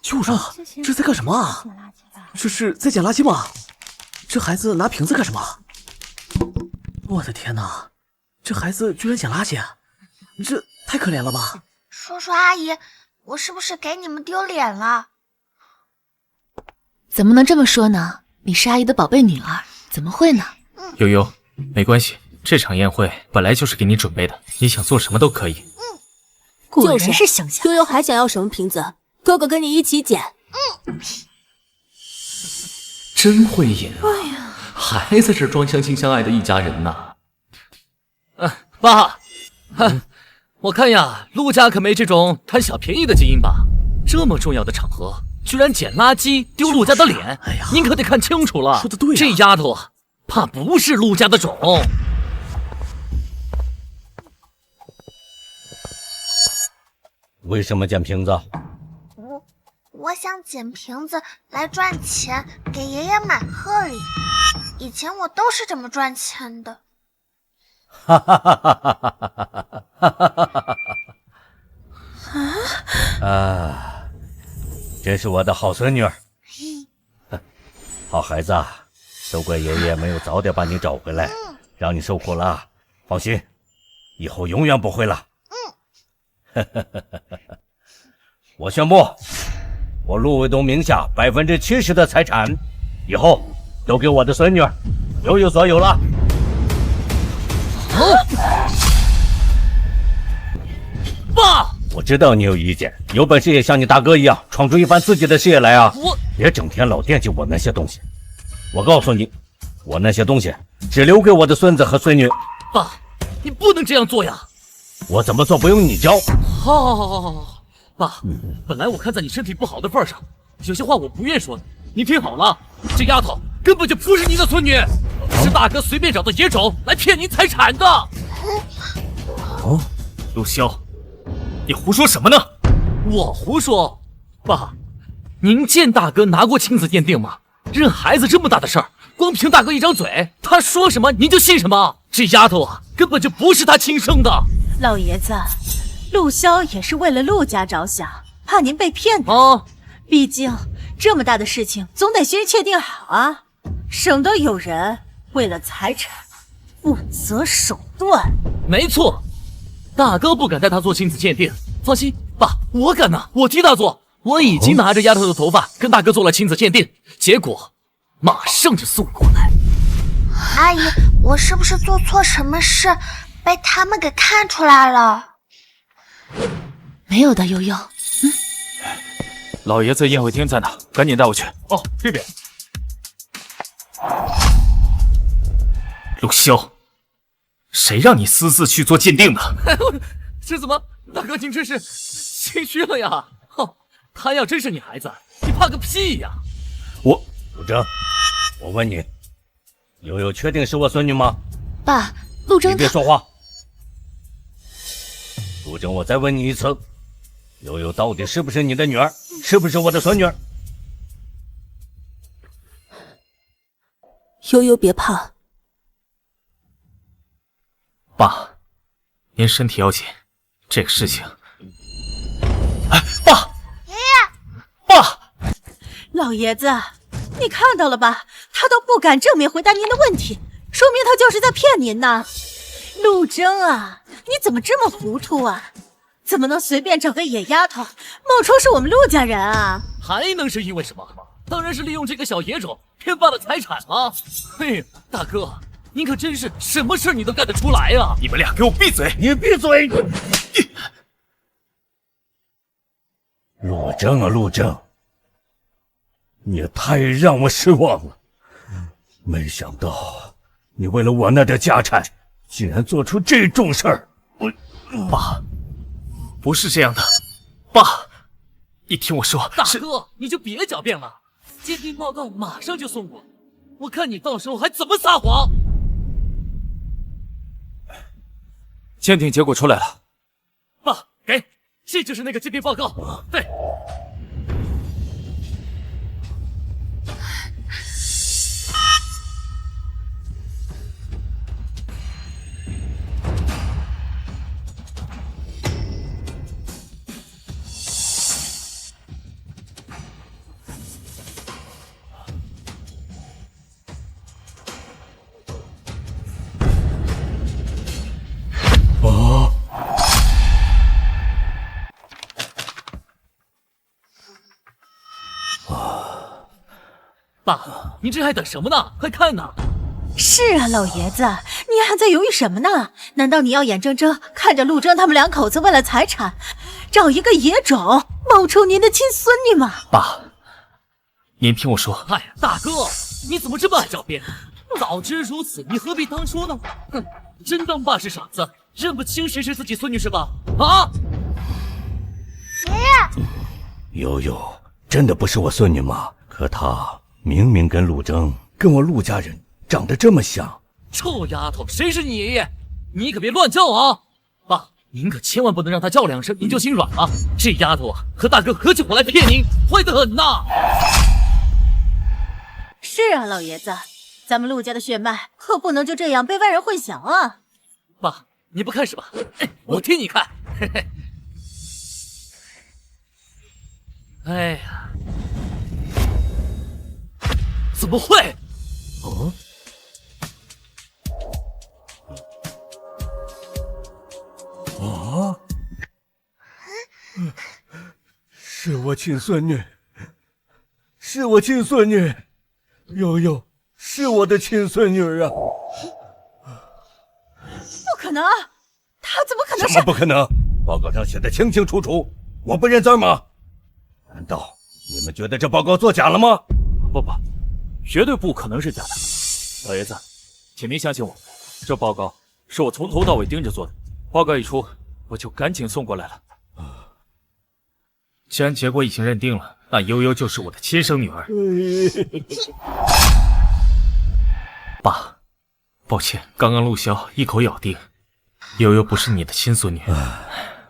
就是啊，这在干什么啊？这是在捡垃圾吗？这孩子拿瓶子干什么？我的天哪，这孩子居然捡垃圾，这太可怜了吧！叔叔阿姨，我是不是给你们丢脸了？怎么能这么说呢？你是阿姨的宝贝女儿，怎么会呢？悠悠，没关系，这场宴会本来就是给你准备的，你想做什么都可以。果然是乡下。悠悠还想要什么瓶子？哥哥跟你一起捡。真会演啊！还在这装相亲相爱的一家人呢。爸，我看呀，陆家可没这种贪小便宜的基因吧？这么重要的场合，居然捡垃圾丢陆家的脸，您可得看清楚了。说的对啊，这丫头啊，怕不是陆家的种。为什么捡瓶子？我想捡瓶子来赚钱，给爷爷买贺礼。以前我都是这么赚钱的。哈哈哈哈哈哈！啊，这是我的好孙女儿，好孩子啊，都怪爷爷没有早点把你找回来，让你受苦了。放心，以后永远不会了。我宣布，我陆卫东名下70%的财产，以后都给我的孙女悠悠所有了。爸，我知道你有意见，有本事也像你大哥一样闯出一番自己的事业来啊！别整天老惦记我那些东西。我告诉你，我那些东西只留给我的孙子和孙女。爸，你不能这样做呀！我怎么做不用你教。好，爸，本来我看在你身体不好的份上，有些话我不愿说的，你听好了，这丫头根本就不是您的孙女，是大哥随便找的野种来骗您财产的。哦，陆萧，你胡说什么呢？我胡说？爸，您见大哥拿过亲子鉴定吗？认孩子这么大的事儿，光凭大哥一张嘴，他说什么您就信什么。这丫头啊，根本就不是他亲生的。老爷子，陆萧也是为了陆家着想，怕您被骗的。毕竟这么大的事情，总得先确定好啊，省得有人为了财产不择手段。没错，大哥不敢带他做亲子鉴定，放心，爸，我敢呐，我替他做。我已经拿着丫头的头发跟大哥做了亲子鉴定，结果马上就送过来。阿姨，我是不是做错什么事，被他们给看出来了？没有的，悠悠。老爷子宴会厅在哪？赶紧带我去。哦，这边。陆萧，谁让你私自去做鉴定的？这怎么，大哥您真是心虚了呀？他要真是你孩子，你怕个屁呀！陆征，我问你，悠悠确定是我孙女吗？爸，陆征，你别说话。陆征，我再问你一次，悠悠到底是不是你的女儿？是不是我的孙女？悠悠别怕。爸，您身体要紧，这个事情……哎，爸，爷爷，爸，老爷子，你看到了吧？他都不敢正面回答您的问题，说明他就是在骗您呢。陆征啊，你怎么这么糊涂啊？怎么能随便找个野丫头冒充是我们陆家人啊？还能是因为什么？当然是利用这个小野种骗爸的财产啊！嘿，大哥，您可真是什么事你都干得出来啊！你们俩给我闭嘴！你闭嘴！陆征啊，陆征，你也太让我失望了。没想到你为了我那点家产，竟然做出这种事儿。爸，不是这样的，爸，你听我说，大哥，你就别狡辩了，鉴定报告马上就送过，我看你到时候还怎么撒谎。鉴定结果出来了，爸，给，这就是那个鉴定报告。对。爸，您这还等什么呢？快看呐！是啊，老爷子，你还在犹豫什么呢？难道你要眼睁睁看着陆征他们两口子为了财产，找一个野种冒充您的亲孙女吗？爸，您听我说。哎呀，大哥，你怎么这么爱狡辩？早知如此，你何必当初呢？哼，真当爸是傻子，认不清谁是自己孙女是吧？啊！爷爷，悠悠真的不是我孙女吗？可她明明跟陆征，跟我陆家人长得这么像。臭丫头，谁是你爷爷？你可别乱叫啊！爸，您可千万不能让她叫两声您就心软了。这丫头啊，和大哥合起伙来骗您，坏得很呐！是啊，老爷子，咱们陆家的血脉可不能就这样被外人混淆啊！爸，你不看是吧？哎，我替你看。嘿嘿。哎呀，怎么会？哦，哦，是我亲孙女，是我亲孙女，悠悠是我的亲孙女啊！不可能，他怎么可能是？什么不可能？报告上写的清清楚楚，我不认字吗？难道你们觉得这报告作假了吗？不，绝对不可能是假的。老爷子，请您相信我，这报告是我从头到尾盯着做的。报告一出，我就赶紧送过来了。既然结果已经认定了，那悠悠就是我的亲生女儿。爸，抱歉，刚刚陆骁一口咬定悠悠不是你的亲孙女，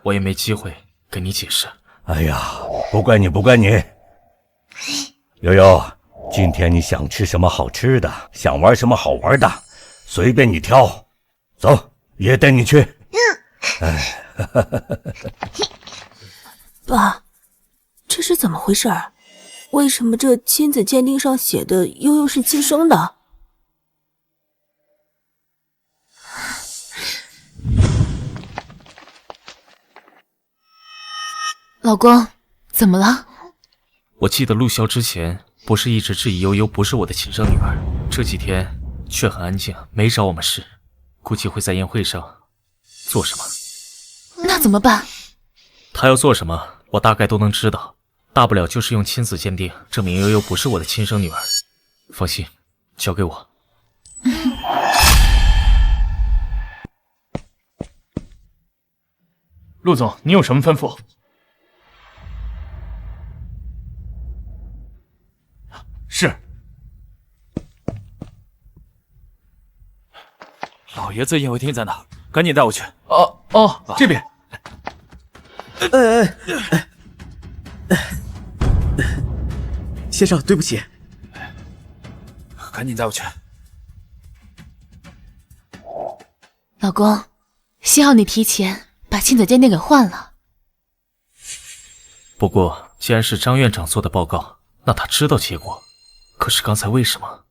我也没机会跟你解释。哎呀，不怪你，不怪你。悠悠，今天你想吃什么好吃的，想玩什么好玩的，随便你挑。走，爷带你去。爸，这是怎么回事？为什么这亲子鉴定上写的悠悠是亲生的？老公，怎么了？我记得陆骁之前不是一直质疑悠悠不是我的亲生女儿，这几天却很安静，没找我们试，估计会在宴会上做什么。那怎么办？他要做什么，我大概都能知道，大不了就是用亲子鉴定证明悠悠不是我的亲生女儿。放心，交给我。陆总，你有什么吩咐？是。老爷子宴会厅在哪？赶紧带我去。这边。先生，对不起。赶紧带我去。老公，幸好你提前把亲子鉴定给换了。不过，既然是张院长做的报告，那他知道结果。可是刚才为什么？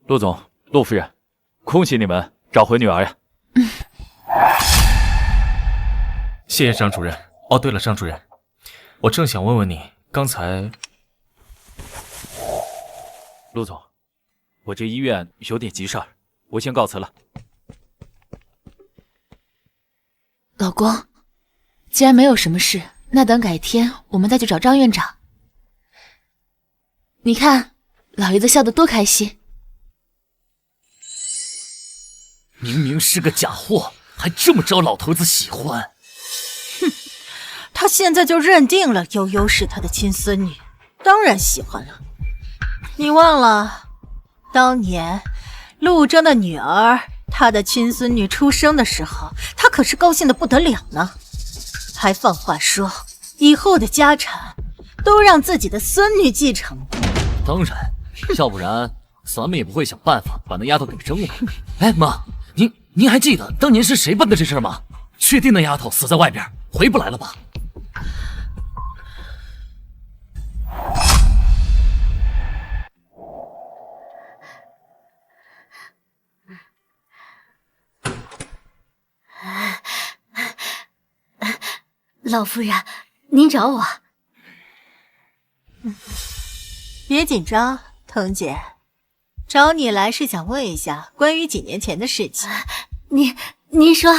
陆总、陆夫人，恭喜你们找回女儿呀！谢谢张主任。哦，对了，张主任，我正想问问你，刚才……陆总，我这医院有点急事儿，我先告辞了。老公，既然没有什么事，那等改天我们再去找张院长。你看，老爷子笑得多开心。明明是个假货，还这么招老头子喜欢。哼，他现在就认定了悠悠是他的亲孙女，当然喜欢了。你忘了，当年陆征的女儿，他的亲孙女出生的时候，他可是高兴得不得了呢，还放话说以后的家产都让自己的孙女继承。当然，要不然咱们也不会想办法把那丫头给扔了。哎，妈，您还记得当年是谁办的这事吗？确定那丫头死在外边，回不来了吧？老夫人，您找我。别紧张，腾姐，找你来是想问一下关于几年前的事情。您说，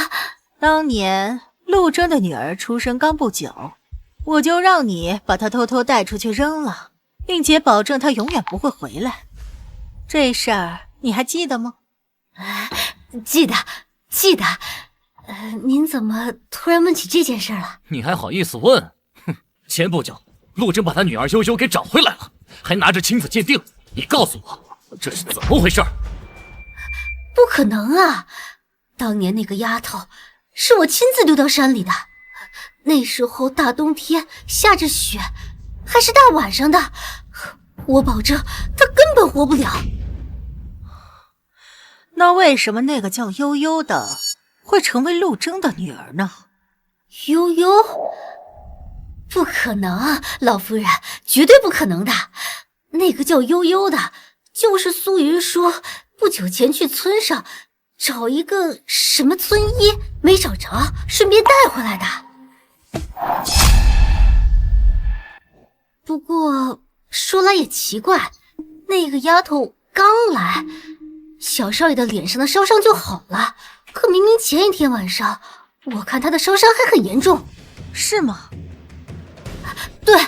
当年陆征的女儿出生刚不久，我就让你把她偷偷带出去扔了，并且保证她永远不会回来。这事儿你还记得吗？记得。您怎么突然问起这件事了？你还好意思问？哼！前不久，陆征把他女儿悠悠给找回来了，还拿着亲子鉴定。你告诉我，这是怎么回事？不可能啊！当年那个丫头是我亲自丢到山里的，那时候大冬天下着雪，还是大晚上的，我保证她根本活不了。那为什么那个叫悠悠的会成为陆征的女儿呢？悠悠？不可能，老夫人，绝对不可能的。那个叫悠悠的，就是苏云说不久前去村上找一个什么村医，没找着，顺便带回来的。不过说来也奇怪，那个丫头刚来，小少爷的脸上的烧伤就好了，可明明前一天晚上，我看她的烧伤还很严重。是吗？对，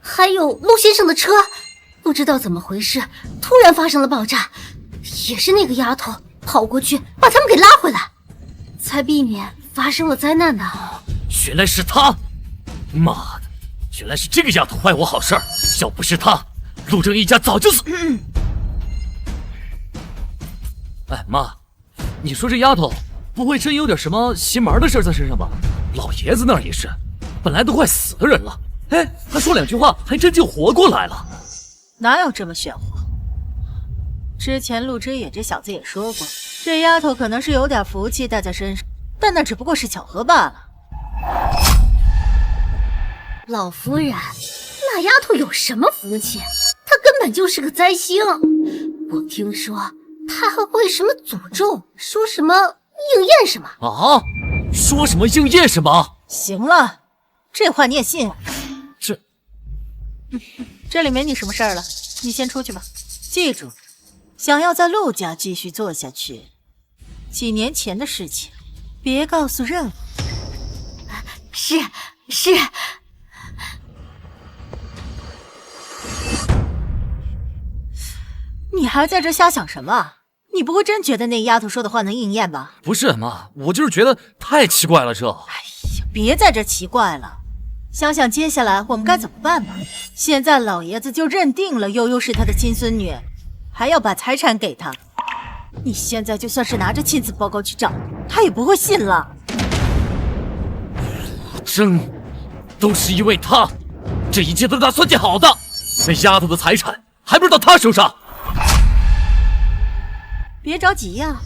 还有陆先生的车，不知道怎么回事，突然发生了爆炸，也是那个丫头跑过去把他们给拉回来，才避免发生了灾难的。原来是她！妈的，原来是这个丫头坏我好事儿！要不是她，陆正一家早就死。哎妈，你说这丫头不会真有点什么邪门的事在身上吧？老爷子那儿也是，本来都快死的人了，哎，他说2句话还真就活过来了。哪有这么玄乎？之前陆之野这小子也说过，这丫头可能是有点福气带在身上，但那只不过是巧合罢了。老夫人，那丫头有什么福气？她根本就是个灾星。我听说她还会什么诅咒，说什么应验什么啊？说什么应验什么？行了，这话你也信？这里没你什么事儿了，你先出去吧。记住，想要在陆家继续做下去，几年前的事情别告诉任何人。是。你还在这瞎想什么？你不会真觉得那丫头说的话能应验吧？不是妈，我就是觉得太奇怪了这。哎呀，别在这奇怪了，想想接下来我们该怎么办吧。现在老爷子就认定了悠悠是他的亲孙女，还要把财产给他。你现在就算是拿着亲子报告去找他，也不会信了。真都是因为他，这一切都是他算计好的。那丫头的财产还不是到他手上。别着急呀，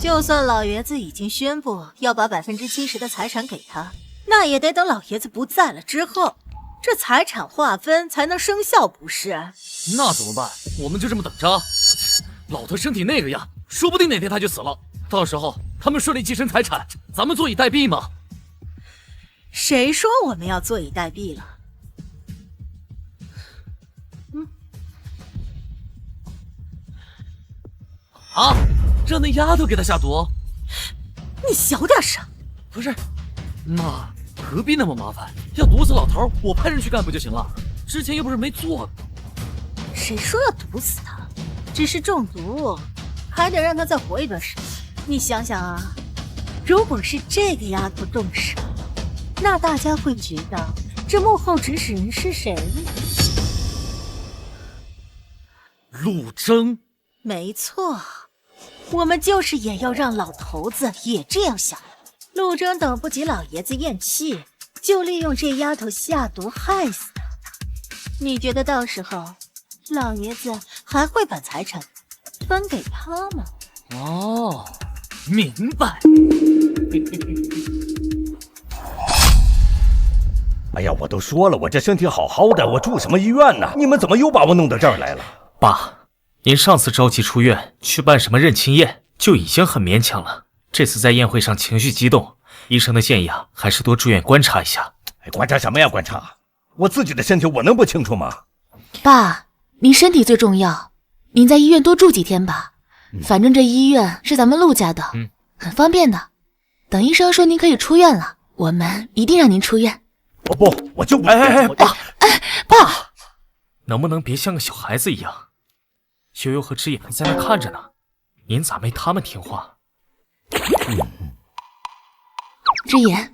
就算老爷子已经宣布要把70%的财产给他，那也得等老爷子不在了之后，这财产划分才能生效，不是？那怎么办？我们就这么等着。老头身体那个样，说不定哪天他就死了，到时候他们顺利继承财产，咱们坐以待毙嘛。谁说我们要坐以待毙了？啊！让那丫头给他下毒？你小点声！不是，妈，何必那么麻烦？要毒死老头，我派人去干不就行了？之前又不是没做过。谁说要毒死他？只是中毒，还得让他再活一段时间。你想想啊，如果是这个丫头动手，那大家会觉得这幕后指使人是谁呢？陆征。没错。我们就是也要让老头子也这样想。陆征等不及老爷子咽气，就利用这丫头下毒害死他。你觉得到时候老爷子还会把财产分给他吗？哦，明白。哎呀，我都说了，我这身体好好的，我住什么医院呢？你们怎么又把我弄到这儿来了？爸。您上次着急出院去办什么认亲宴就已经很勉强了，这次在宴会上情绪激动，医生的建议啊，还是多住院观察一下。观察什么呀？观察我自己的身体，我能不清楚吗？爸，您身体最重要，您在医院多住几天吧。反正这医院是咱们陆家的，很方便的。等医生说您可以出院了，我们一定让您出院。我就不……爸，能不能别像个小孩子一样？悠悠和之野还在那看着呢，您咋没他们听话？之野，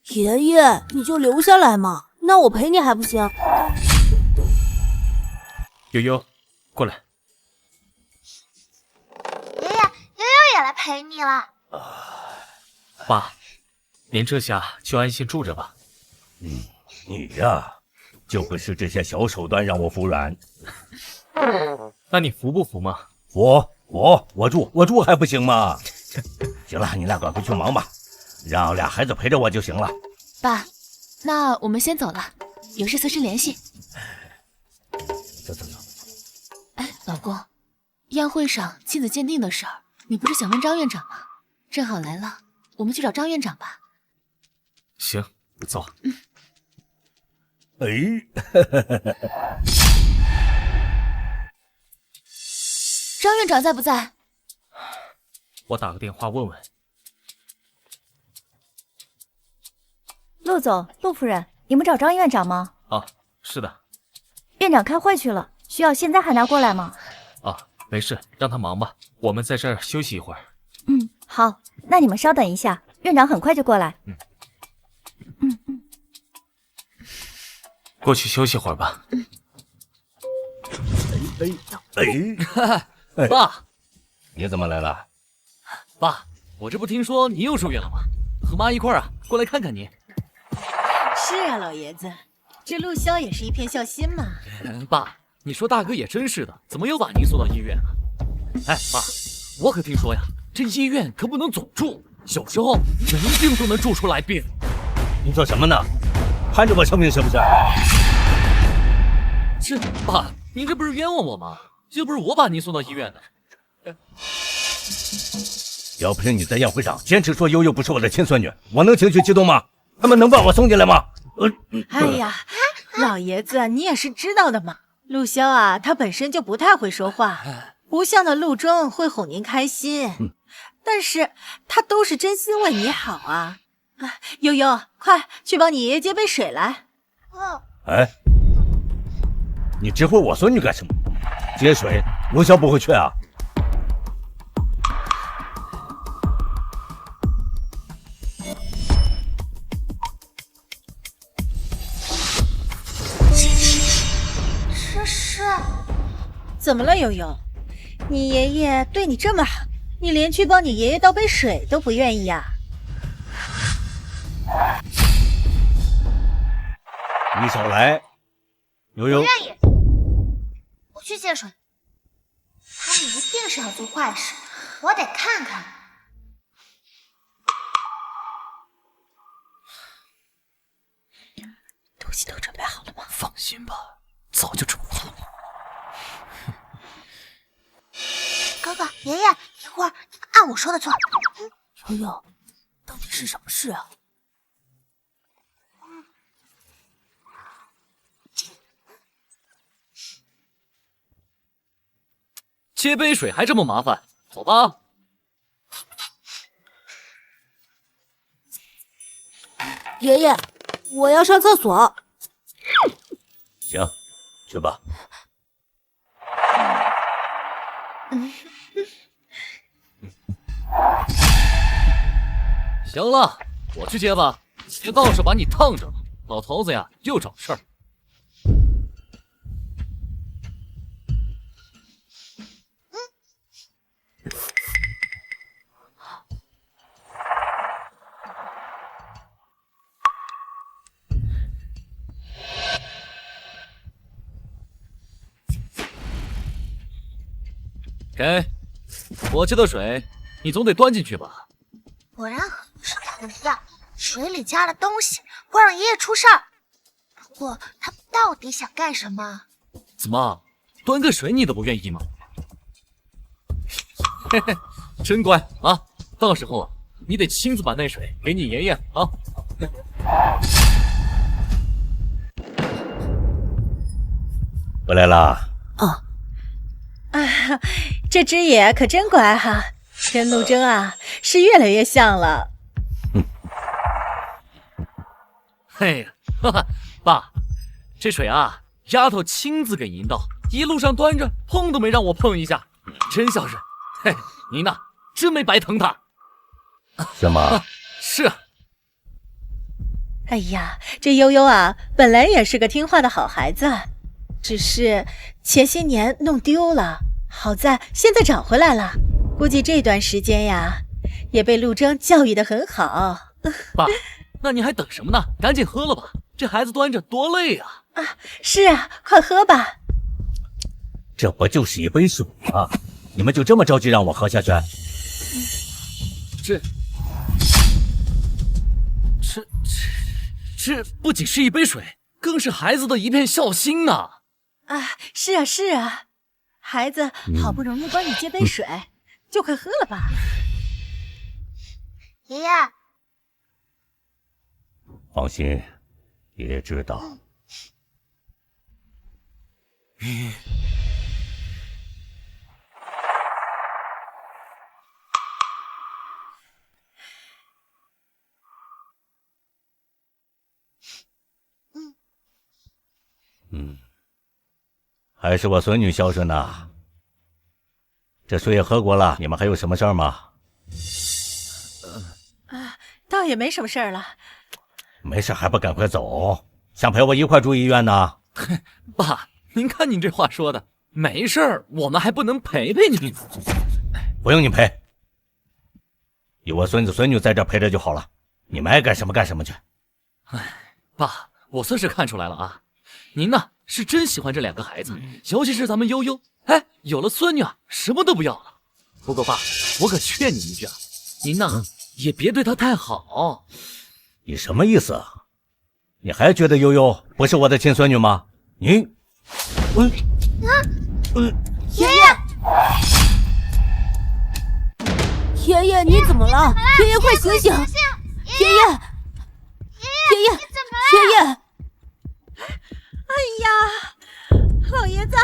爷爷，你就留下来嘛，那我陪你还不行？悠悠，过来。爷爷，悠悠也来陪你了。爸，您这下就安心住着吧。你呀。就会是这些小手段让我服软。那你服不服吗？我住还不行吗？行了，你俩赶快去忙吧，让俩孩子陪着我就行了。爸，那我们先走了，有事随时联系。走。哎，老公，宴会上亲子鉴定的事儿，你不是想问张院长吗？正好来了，我们去找张院长吧。行，走。哎，张院长在不在？我打个电话问问。陆总、陆夫人，你们找张院长吗？啊，是的。院长开会去了，需要现在喊他过来吗？啊，没事，让他忙吧，我们在这儿休息一会儿。好，那你们稍等一下，院长很快就过来。过去休息会儿吧。爸，你怎么来了？爸，我这不听说你又住院了吗？和妈一块儿过来看看你。是啊，老爷子，这陆萧也是一片孝心嘛。爸，你说大哥也真是的，怎么又把您送到医院啊？哎，爸，我可听说呀，这医院可不能总住，有时候人病都能住出来病。你说什么呢？攀着我生命是不是？这爸，您这不是冤枉我吗？又不是我把您送到医院的。要不是你在宴会上坚持说悠悠不是我的亲孙女，我能情绪激动吗？他们能把我送进来吗？哎呀，老爷子，你也是知道的嘛。陆萧啊，他本身就不太会说话，不像那陆中会哄您开心。但是他都是真心为你好啊。悠悠，快去帮你爷爷接杯水来。哎，你指挥我孙女干什么？接水，陆萧不会去啊。这是怎么了，悠悠？你爷爷对你这么好，你连去帮你爷爷倒杯水都不愿意呀？你少来，悠悠。不愿意，我去接水。他们一定是要做坏事，我得看看。东西都准备好了吗？放心吧，早就准备好了。哥哥，爷爷，一会儿按我说的做。悠悠，到底是什么事啊？接杯水还这么麻烦，走吧。爷爷，我要上厕所。行，去吧。行了，我去接吧，别到时候把你烫着了。老头子呀，又找事儿。给，我接的水，你总得端进去吧？果然和不是他的一样，水里加了东西，会让爷爷出事儿。不过他到底想干什么？怎么，端个水你都不愿意吗？嘿嘿，真乖啊！到时候啊，你得亲自把那水给你爷爷啊。回来啦。这只野可真乖哈，跟陆征啊是越来越像了。嘿呀，哈哈，爸，这水啊，丫头亲自给您倒，一路上端着，碰都没让我碰一下，真孝顺。嘿，您呐，真没白疼她。是吗？是啊。哎呀，这悠悠啊，本来也是个听话的好孩子，只是前些年弄丢了，好在现在找回来了。估计这段时间呀，也被陆征教育得很好。爸，那你还等什么呢？赶紧喝了吧，这孩子端着多累啊！是啊，快喝吧。这不就是一杯水吗？你们就这么着急让我喝下去？这不仅是一杯水，更是孩子的一片孝心呐！是啊是啊，孩子好不容易帮你接杯水，就快喝了吧。爷爷，放心，爷爷知道。还是我孙女孝顺呐。这水也喝过了，你们还有什么事儿吗？倒也没什么事儿了。没事还不赶快走？想陪我一块住医院呢？爸，您看您这话说的，没事儿，我们还不能陪陪你？不用你陪，有我孙子孙女在这陪着就好了。你们爱干什么干什么去。爸，我算是看出来了啊，您呢是真喜欢这两个孩子，尤其是咱们悠悠。哎，有了孙女啊，什么都不要了。不过爸，我可劝你一句啊，您呢也别对她太好。你什么意思啊？你还觉得悠悠不是我的亲孙女吗？你，爷爷，爷爷，你怎么了？爷爷，快醒醒！爷爷，爷爷，爷爷！哎呀，老爷子，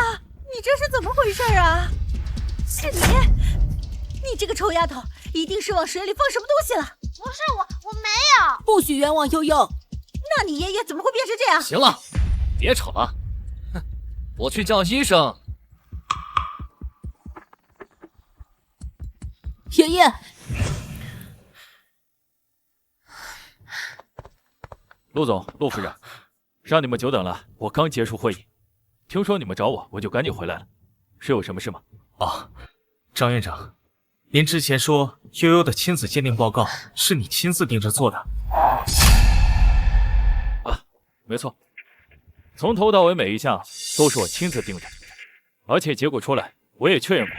你这是怎么回事啊？是你这个臭丫头，一定是往水里放什么东西了。不是我没有。不许冤枉悠悠！那你爷爷怎么会变成这样？行了，别吵了，哼，我去叫医生。爷爷，陆总、陆副长，让你们久等了，我刚结束会议，听说你们找我，我就赶紧回来了，是有什么事吗？哦，张院长，您之前说悠悠的亲子鉴定报告是你亲自盯着做的。没错，从头到尾每一项都是我亲自盯着，而且结果出来我也确认过。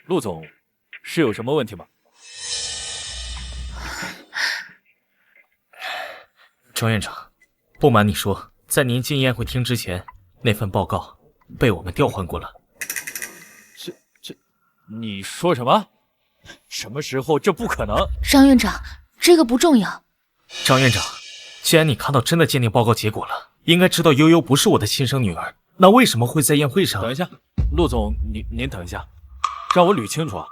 陆总，是有什么问题吗？张院长，不瞒你说，在您进宴会厅之前，那份报告被我们调换过了。你说什么？什么时候？这不可能！张院长，这个不重要。张院长，既然你看到真的鉴定报告结果了，应该知道悠悠不是我的亲生女儿，那为什么会在宴会上？等一下，陆总，您等一下，让我捋清楚啊。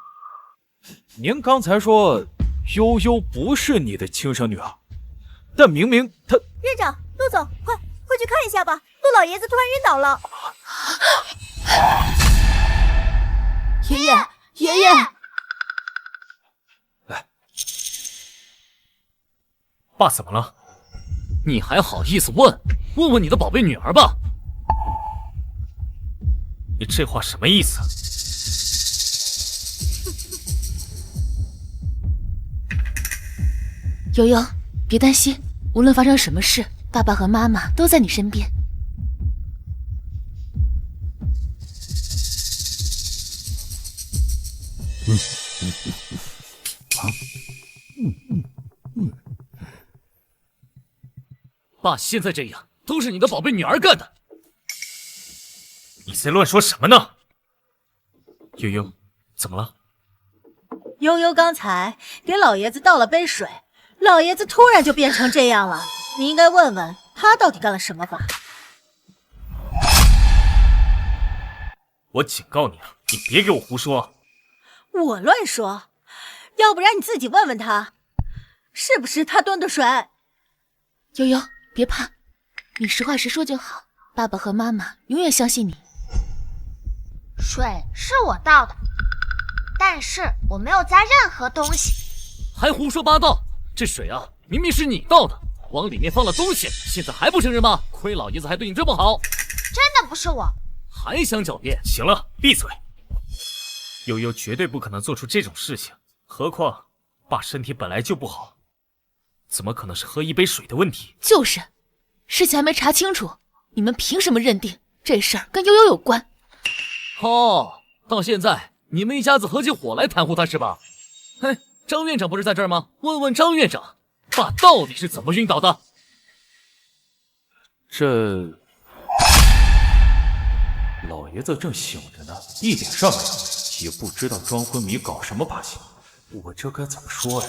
您刚才说悠悠不是你的亲生女儿，但明明她……院长，陆总，快去看一下吧，陆老爷子突然晕倒了。爷爷，爷爷，来，爸怎么了？你还好意思问？问问你的宝贝女儿吧。你这话什么意思？悠悠，别担心，无论发生什么事，爸爸和妈妈都在你身边。爸现在这样，都是你的宝贝女儿干的。你在乱说什么呢？悠悠，怎么了？悠悠刚才给老爷子倒了杯水，老爷子突然就变成这样了。你应该问问他到底干了什么吧。我警告你了，你别给我胡说。我乱说，要不然你自己问问他，是不是他端的水？悠悠，别怕，你实话实说就好。爸爸和妈妈永远相信你。水是我倒的，但是我没有加任何东西。还胡说八道！这水啊，明明是你倒的，往里面放了东西，现在还不承认吗？亏老爷子还对你这么好。真的不是我。还想狡辩？行了，闭嘴！悠悠绝对不可能做出这种事情，何况爸身体本来就不好，怎么可能是喝一杯水的问题？就是，事情还没查清楚，你们凭什么认定这事儿跟悠悠有关？哦，到现在你们一家子合起伙来袒护他是吧？嘿，张院长不是在这儿吗？问问张院长，爸到底是怎么晕倒的？这老爷子正醒着呢，一点事儿没有，也不知道装昏迷搞什么把戏，我这该怎么说呀？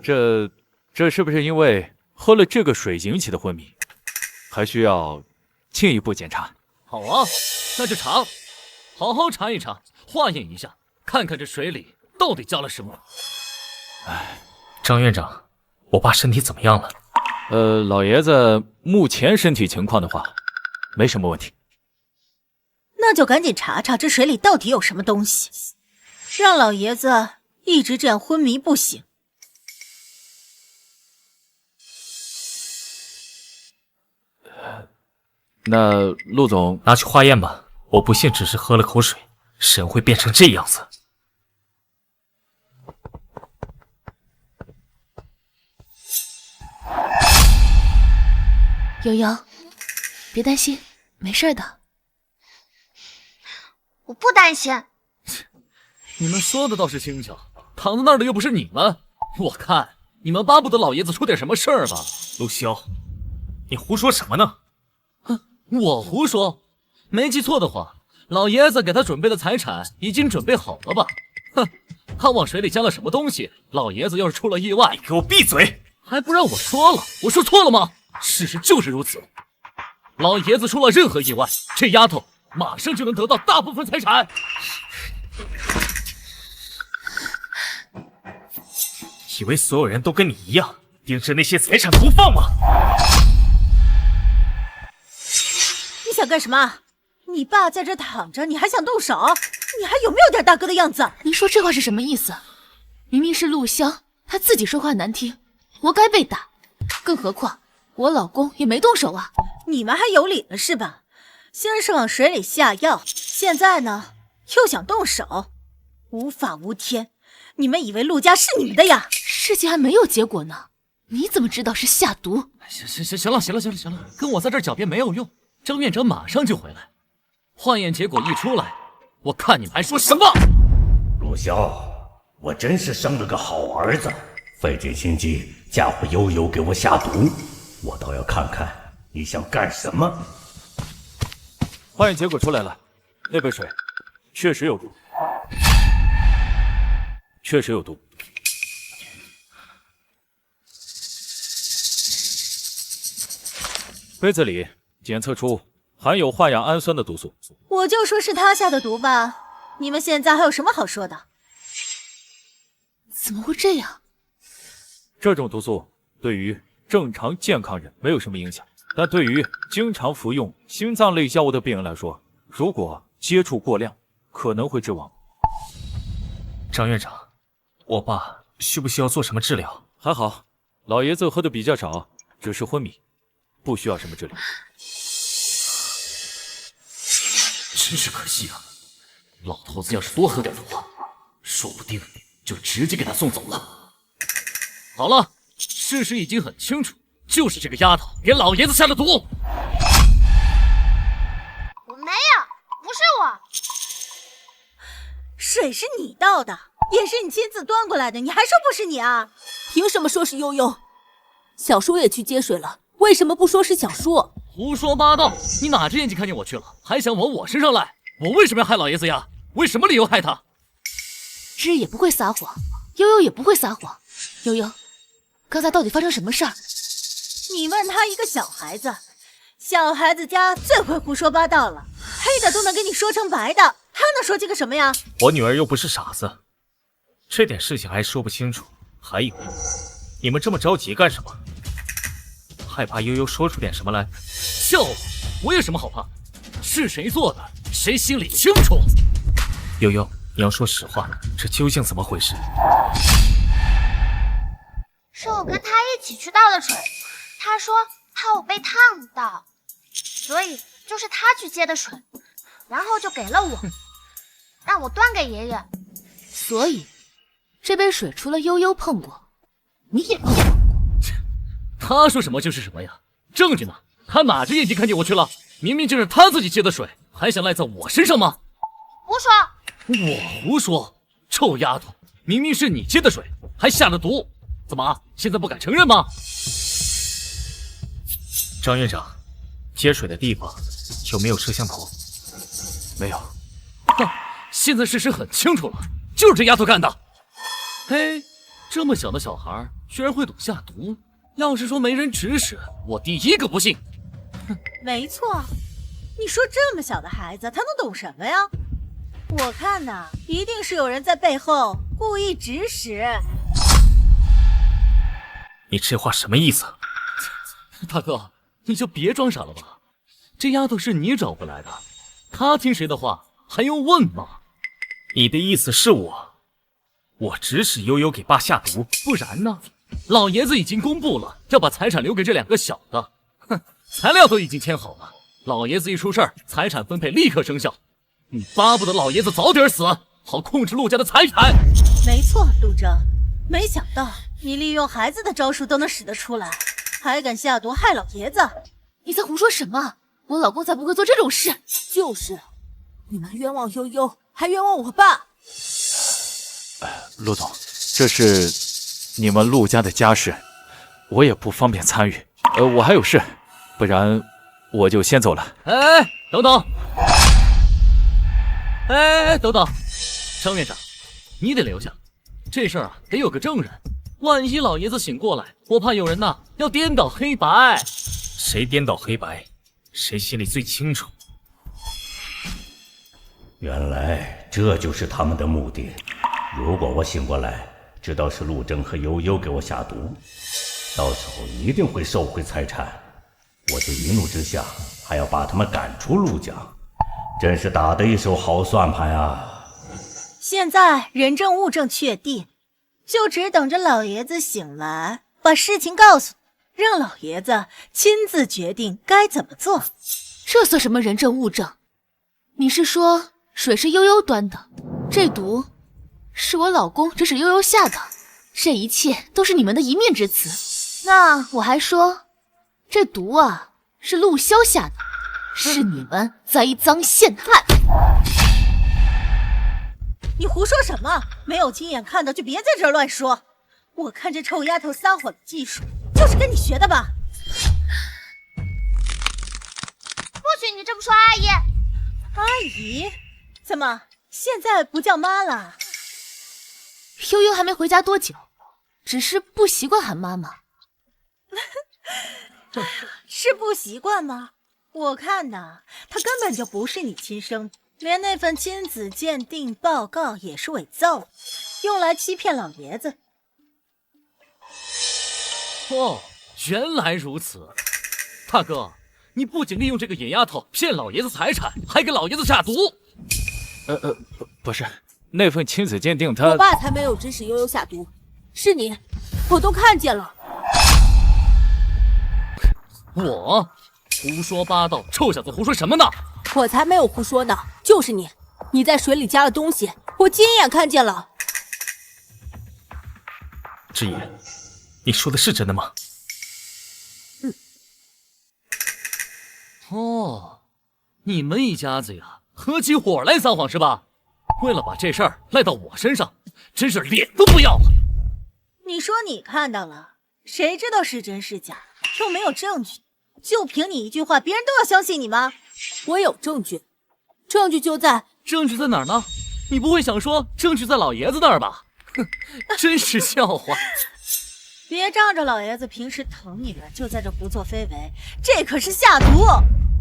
这是不是因为喝了这个水引起的昏迷？还需要进一步检查。好啊，那就查，好好查一查，化验一下，看看这水里到底加了什么。张院长，我爸身体怎么样了？老爷子目前身体情况的话，没什么问题。那就赶紧查查这水里到底有什么东西，让老爷子一直这样昏迷不醒。那陆总拿去化验吧，我不信只是喝了口水，神会变成这样子。悠悠，别担心，没事的。我不担心。你们说的倒是轻巧，躺在那儿的又不是你们，我看你们巴不得老爷子出点什么事儿吧？陆潇，你胡说什么呢？我胡说？没记错的话，老爷子给他准备的财产已经准备好了吧？哼，他往水里加了什么东西？老爷子要是出了意外，你给我闭嘴！还不让我说了？我说错了吗？事实就是如此。老爷子出了任何意外，这丫头马上就能得到大部分财产。以为所有人都跟你一样盯着那些财产不放吗？你想干什么？你爸在这躺着，你还想动手？你还有没有点大哥的样子？你说这话是什么意思？明明是陆潇他自己说话难听，活该被打。更何况我老公也没动手啊。你们还有理了是吧？先是往水里下药，现在呢又想动手，无法无天。你们以为陆家是你们的呀？事情还没有结果呢，你怎么知道是下毒？行了，跟我在这狡辩没有用。张院长马上就回来，化验结果一出来，我看你们还说什么？陆潇，我真是生了个好儿子，费尽心机嫁祸悠悠给我下毒，我倒要看看你想干什么。化验结果出来了，那杯水确实有毒，杯子里检测出含有化氧氨酸的毒素。我就说是他下的毒吧，你们现在还有什么好说的？怎么会这样？这种毒素对于正常健康人没有什么影响，但对于经常服用心脏类药物的病人来说，如果接触过量，可能会致亡。张院长，我爸需不需要做什么治疗？还好，老爷子喝的比较少，只是昏迷，不需要什么治疗。真是可惜啊！老头子要是多喝点的话，说不定就直接给他送走了。好了，事实已经很清楚，就是这个丫头给老爷子下了毒。我没有，不是我。水是你倒的，也是你亲自端过来的，你还说不是你啊？凭什么说是悠悠？小叔也去接水了，为什么不说是小叔？胡说八道！你哪只眼睛看见我去了，还想往我身上赖？我为什么要害老爷子呀？为什么理由害他？芝也不会撒谎，悠悠也不会撒谎。悠悠，刚才到底发生什么事儿？你问他一个小孩子，小孩子家最会胡说八道了，黑的都能给你说成白的，他能说这个什么呀？我女儿又不是傻子，这点事情还说不清楚。还有，你们这么着急干什么？害怕悠悠说出点什么来？笑话！我有什么好怕？是谁做的，谁心里清楚。悠悠，你要说实话，这究竟怎么回事？是我跟他一起去倒的水，他说怕我被烫到，所以就是他去接的水，然后就给了我，让我端给爷爷。所以这杯水除了悠悠碰过，你也碰过。他说什么就是什么呀，证据呢？他哪只眼睛看见我去了？明明就是他自己接的水，还想赖在我身上吗？胡说！我胡说？臭丫头，明明是你接的水，还下了毒，怎么现在不敢承认吗？张院长，接水的地方有没有摄像头？没有。哼，现在事实很清楚了，就是这丫头干的。嘿，这么小的小孩居然会懂下毒，要是说没人指使，我第一个不信。没错，你说这么小的孩子他能懂什么呀？我看呐，一定是有人在背后故意指使。你这话什么意思？大哥，你就别装傻了吧，这丫头是你找回来的，她听谁的话还用问吗？你的意思是我指使悠悠给爸下毒？不然呢？老爷子已经公布了要把财产留给这两个小的，哼，材料都已经签好了，老爷子一出事儿，财产分配立刻生效。你巴不得老爷子早点死，好控制陆家的财产。没错，陆征，没想到你利用孩子的招数都能使得出来，还敢下毒害老爷子！你在胡说什么？我老公才不会做这种事。就是，你们冤枉悠悠，还冤枉我爸。陆总，这是你们陆家的家事，我也不方便参与。我还有事，不然我就先走了。哎，等等！哎，等等！张院长，你得留下，这事儿啊得有个证人，万一老爷子醒过来，我怕有人呐要颠倒黑白。谁颠倒黑白，谁心里最清楚。原来这就是他们的目的。如果我醒过来，知道是陆征和悠悠给我下毒，到时候一定会收回财产。我就一怒之下，还要把他们赶出陆家，真是打的一手好算盘啊！现在人证物证确定，就只等着老爷子醒来，把事情告诉你，让老爷子亲自决定该怎么做。这算什么人证物证？你是说水是悠悠端的，这毒是我老公指使悠悠下的，这一切都是你们的一面之词。那我还说这毒啊是陆潇下的，是你们栽赃陷害。你胡说什么？没有亲眼看到就别在这儿乱说。我看这臭丫头撒谎的技术就是跟你学的吧？不许你这么说，阿姨。阿姨？怎么现在不叫妈了？悠悠还没回家多久，只是不习惯喊妈妈。是不习惯吗？我看呐，她根本就不是你亲生的，连那份亲子鉴定报告也是伪造的，用来欺骗老爷子。哦，原来如此，大哥，你不仅利用这个野丫头骗老爷子财产，还给老爷子下毒。不是，那份亲子鉴定他……我爸才没有指使悠悠下毒，是你，我都看见了。我胡说八道，臭小子胡说什么呢？我才没有胡说呢，就是你，你在水里加了东西，我亲眼看见了。志言，你说的是真的吗？哦，你们一家子呀，合起伙来撒谎是吧？为了把这事儿赖到我身上，真是脸都不要了。你说你看到了，谁知道是真是假？又没有证据，就凭你一句话，别人都要相信你吗？我有证据，证据就在……证据在哪儿呢？你不会想说证据在老爷子那儿吧？哼，真是笑话。别仗着老爷子平时疼你们，就在这胡作非为，这可是下毒。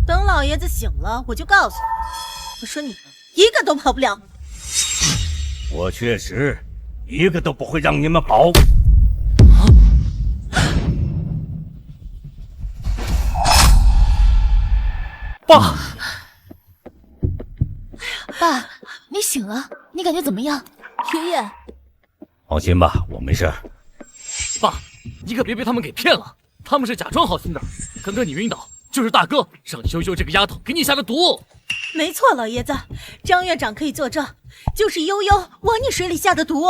等老爷子醒了，我就告诉你，我说你们一个都跑不了。我确实一个都不会让你们跑。爸，爸，你醒了，你感觉怎么样？爷爷，放心吧，我没事。爸，你可别被他们给骗了，他们是假装好心的。刚刚你晕倒，就是大哥让羞羞这个丫头给你下的毒。没错，老爷子，张院长可以作证，就是悠悠往你水里下的毒。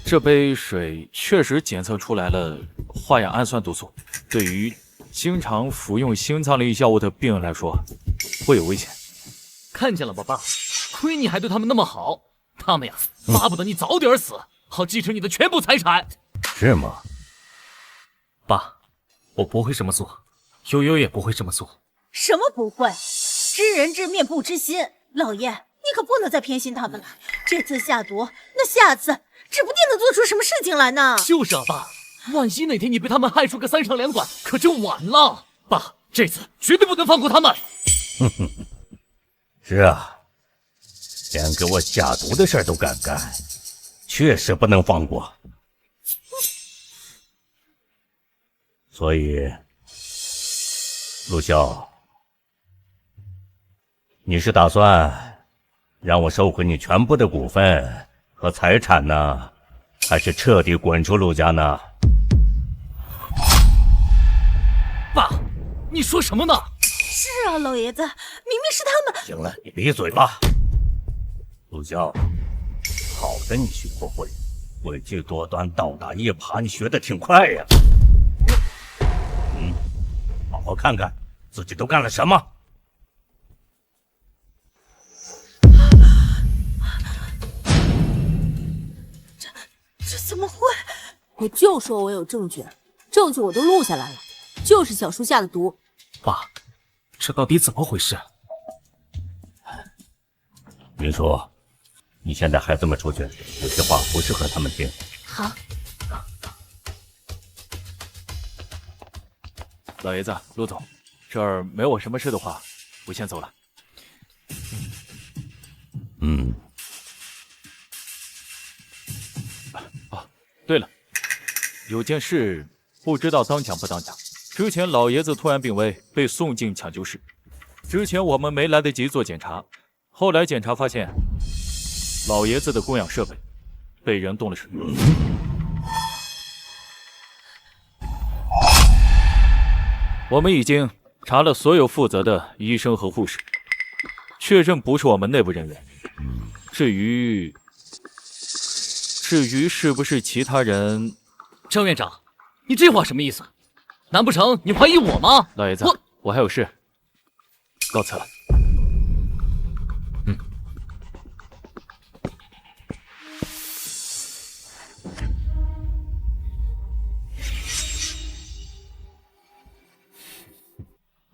这杯水确实检测出来了化氧氨酸毒素，对于经常服用心脏类药物的病人来说会有危险。看见了吧，爸，亏你还对他们那么好，他们呀巴不得你早点死，好继承你的全部财产。是吗？爸，我不会这么做，悠悠也不会这么做。什么不会？知人知面不知心，老爷，你可不能再偏心他们了。这次下毒，那下次指不定能做出什么事情来呢。就是啊，爸，万一哪天你被他们害出个3长2短，可就晚了。爸，这次绝对不能放过他们。是啊，连给我下毒的事都敢干，确实不能放过。所以，陆萧，你是打算让我收回你全部的股份和财产呢，还是彻底滚出陆家呢？爸，你说什么呢？是啊，老爷子，明明是他们。行了，你闭嘴吧。陆萧，好的你学不会，诡计多端、倒打一耙你学的挺快呀。好好看看自己都干了什么。这怎么会？我就说我有证据，证据我都录下来了，就是小叔下的毒。爸，这到底怎么回事？云舒，你先带孩子们出去，有些话不适合他们听。好。老爷子，陆总，这儿没我什么事的话，我先走了。对了，有件事不知道当讲不当讲。之前老爷子突然病危，被送进抢救室。之前我们没来得及做检查，后来检查发现，老爷子的供氧设备被人动了手。我们已经查了所有负责的医生和护士，确认不是我们内部人员。至于是不是其他人，张院长，你这话什么意思？难不成你怀疑我吗？老爷子，我还有事，告辞了。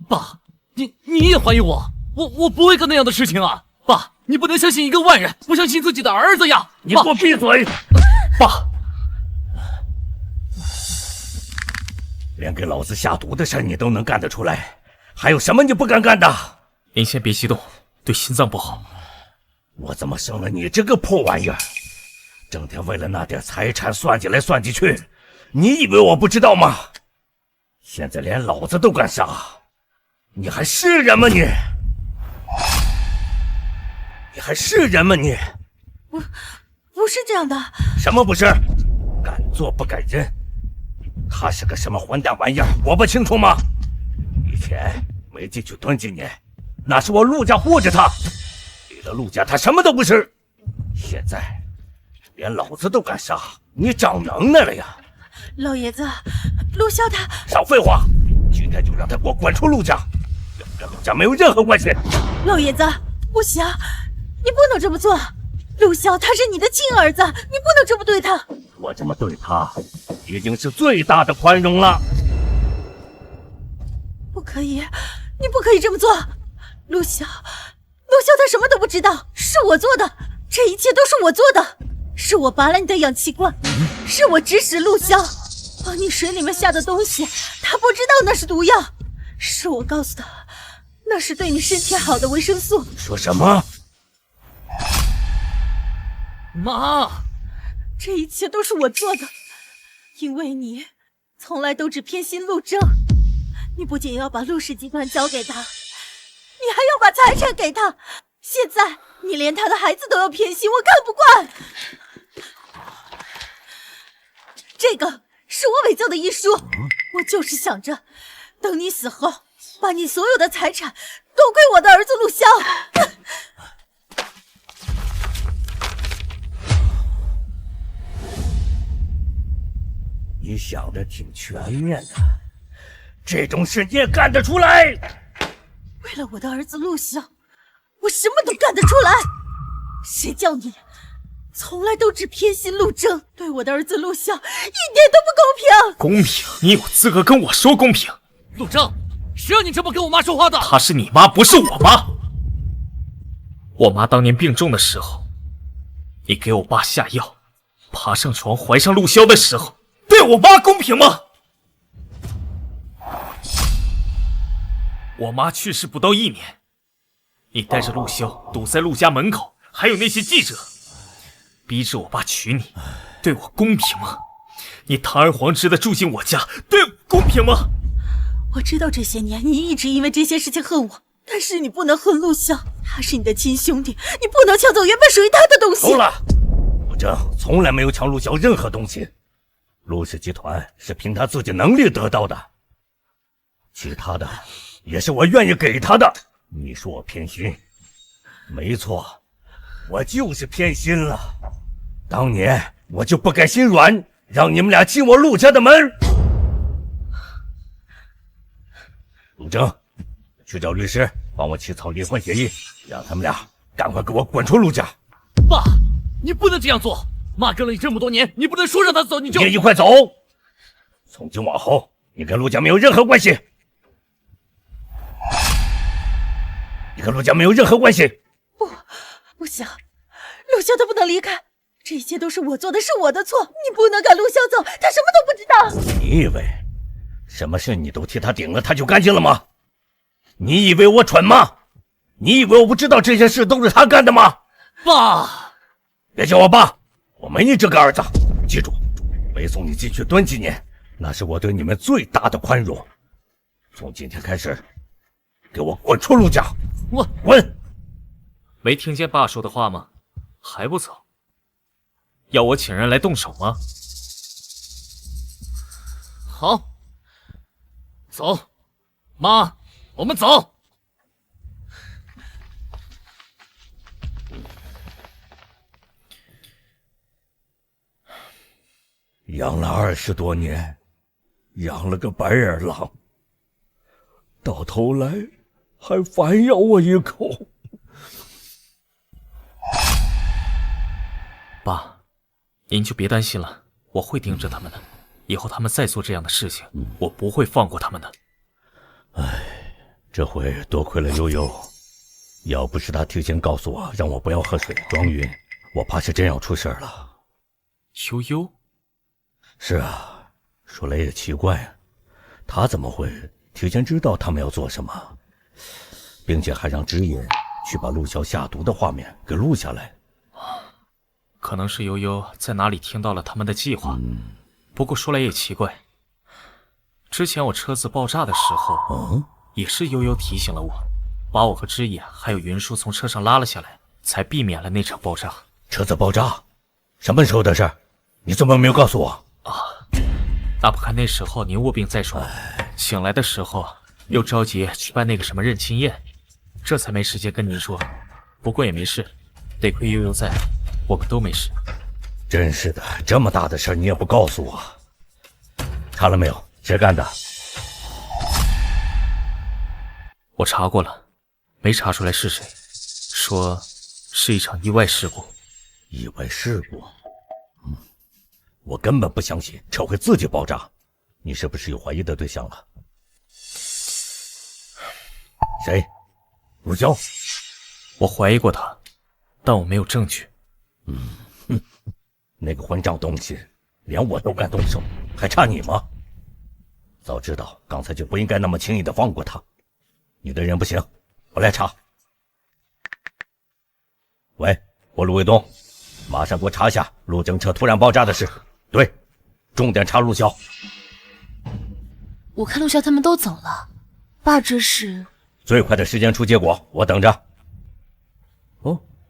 爸，你也怀疑我？我不会干那样的事情啊！爸，你不能相信一个外人，不相信自己的儿子呀！你给我闭嘴！爸，连给老子下毒的事你都能干得出来，还有什么你不敢干的？您先别激动，对心脏不好。我怎么生了你这个破玩意儿？整天为了那点财产算计来算计去，你以为我不知道吗？现在连老子都敢杀，你还是人吗你？你还是人吗你？不是这样的。什么不是？敢做不敢认。他是个什么混蛋玩意儿，我不清楚吗？以前没进去蹲几年，那是我陆家护着他，离了陆家他什么都不是。现在连老子都敢杀，你长能耐了呀！老爷子，陆萧他……少废话！今天就让他给我滚出陆家，跟陆家没有任何关系。老爷子，不行，你不能这么做。陆萧他是你的亲儿子，你不能这么对他。我这么对他，已经是最大的宽容了。不可以，你不可以这么做。陆萧他什么都不知道，是我做的，这一切都是我做的，是我拔了你的氧气罐，是我指使陆萧往你水里面下的东西，他不知道那是毒药，是我告诉他那是对你身体好的维生素。说什么？妈，这一切都是我做的，因为你从来都只偏心陆征，你不仅要把陆氏集团交给他，你还要把财产给他，现在你连他的孩子都要偏心，我看不惯。这个是我伪造的遗书，我就是想着等你死后，把你所有的财产都归我的儿子陆萧。你想的挺全面的，这种事你也干得出来？为了我的儿子陆萧，我什么都干得出来。谁叫你从来都只偏心陆征，对我的儿子陆萧一点都不公平。公平？你有资格跟我说公平？陆征，谁让你这么跟我妈说话的？她是你妈，不是我妈。我妈当年病重的时候，你给我爸下药，爬上床怀上陆萧的时候，对我妈公平吗？我妈去世不到1年，你带着陆萧堵在陆家门口，还有那些记者，逼着我爸娶你，对我公平吗？你堂而皇之的住进我家，对我公平吗？我知道这些年你一直因为这些事情恨我，但是你不能恨陆萧，他是你的亲兄弟，你不能抢走原本属于他的东西。够了，陆正从来没有抢陆萧任何东西，陆氏集团是凭他自己能力得到的，其他的也是我愿意给他的。你说我偏心，没错，我就是偏心了。当年我就不该心软，让你们俩进我陆家的门。陆正，去找律师帮我起草离婚协议，让他们俩赶快给我滚出陆家。爸，你不能这样做，妈跟了你这么多年，你不能说让他走你就……叶一快走！从今往后，你跟陆家没有任何关系。你跟陆家没有任何关系。不，陆萧他不能离开，这一切都是我做的，是我的错，你不能赶陆萧走，他什么都不知道。你以为什么事你都替他顶了，他就干净了吗？你以为我蠢吗？你以为我不知道这些事都是他干的吗？爸，别叫我爸，我没你这个儿子。记住，没送你进去蹲几年，那是我对你们最大的宽容。从今天开始，给我滚出陆家！我滚！没听见爸说的话吗？还不走？要我请人来动手吗？好，走，妈，我们走。养了20多年，养了个白眼狼，到头来还反咬我一口。爸，您就别担心了，我会盯着他们的。以后他们再做这样的事情，我不会放过他们的。这回多亏了悠悠，要不是他提前告诉我让我不要喝水装晕，我怕是真要出事了。悠悠？是啊，说来也奇怪啊，他怎么会提前知道他们要做什么，并且还让知野去把陆萧下毒的画面给录下来？可能是悠悠在哪里听到了他们的计划。不过说来也奇怪，之前我车子爆炸的时候，也是悠悠提醒了我，把我和知野还有云舒从车上拉了下来，才避免了那场爆炸。车子爆炸？什么时候的事？你怎么没有告诉我？大不看那时候您卧病在床，醒来的时候又着急去办那个什么认亲宴，这才没时间跟您说。不过也没事，得亏悠悠在，我们都没事。真是的，这么大的事你也不告诉我。查了没有？谁干的？我查过了，没查出来是谁，说是一场意外事故。意外事故？我根本不相信车会自己爆炸。你是不是有怀疑的对象了？谁？陆萧？我怀疑过他，但我没有证据。那个混账东西，连我都敢动手，还差你吗？早知道刚才就不应该那么轻易的放过他。你的人不行，我来查。喂，我陆卫东，马上给我查一下陆征车突然爆炸的事。对，重点查陆萧。我看陆萧他们都走了，爸这是最快的时间出结果，我等着。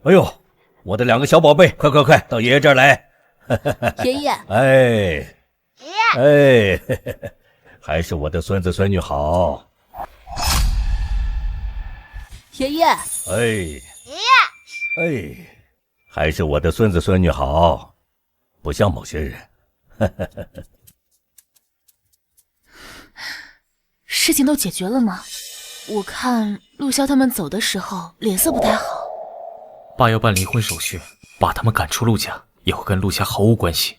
哎呦，我的2个小宝贝，快到爷爷这儿来。爷爷，还是我的孙子孙女好。爷爷，还是我的孙子孙女好，不像某些人。事情都解决了吗？我看陆萧他们走的时候脸色不太好。爸要办离婚手续，把他们赶出陆家，以后跟陆家毫无关系。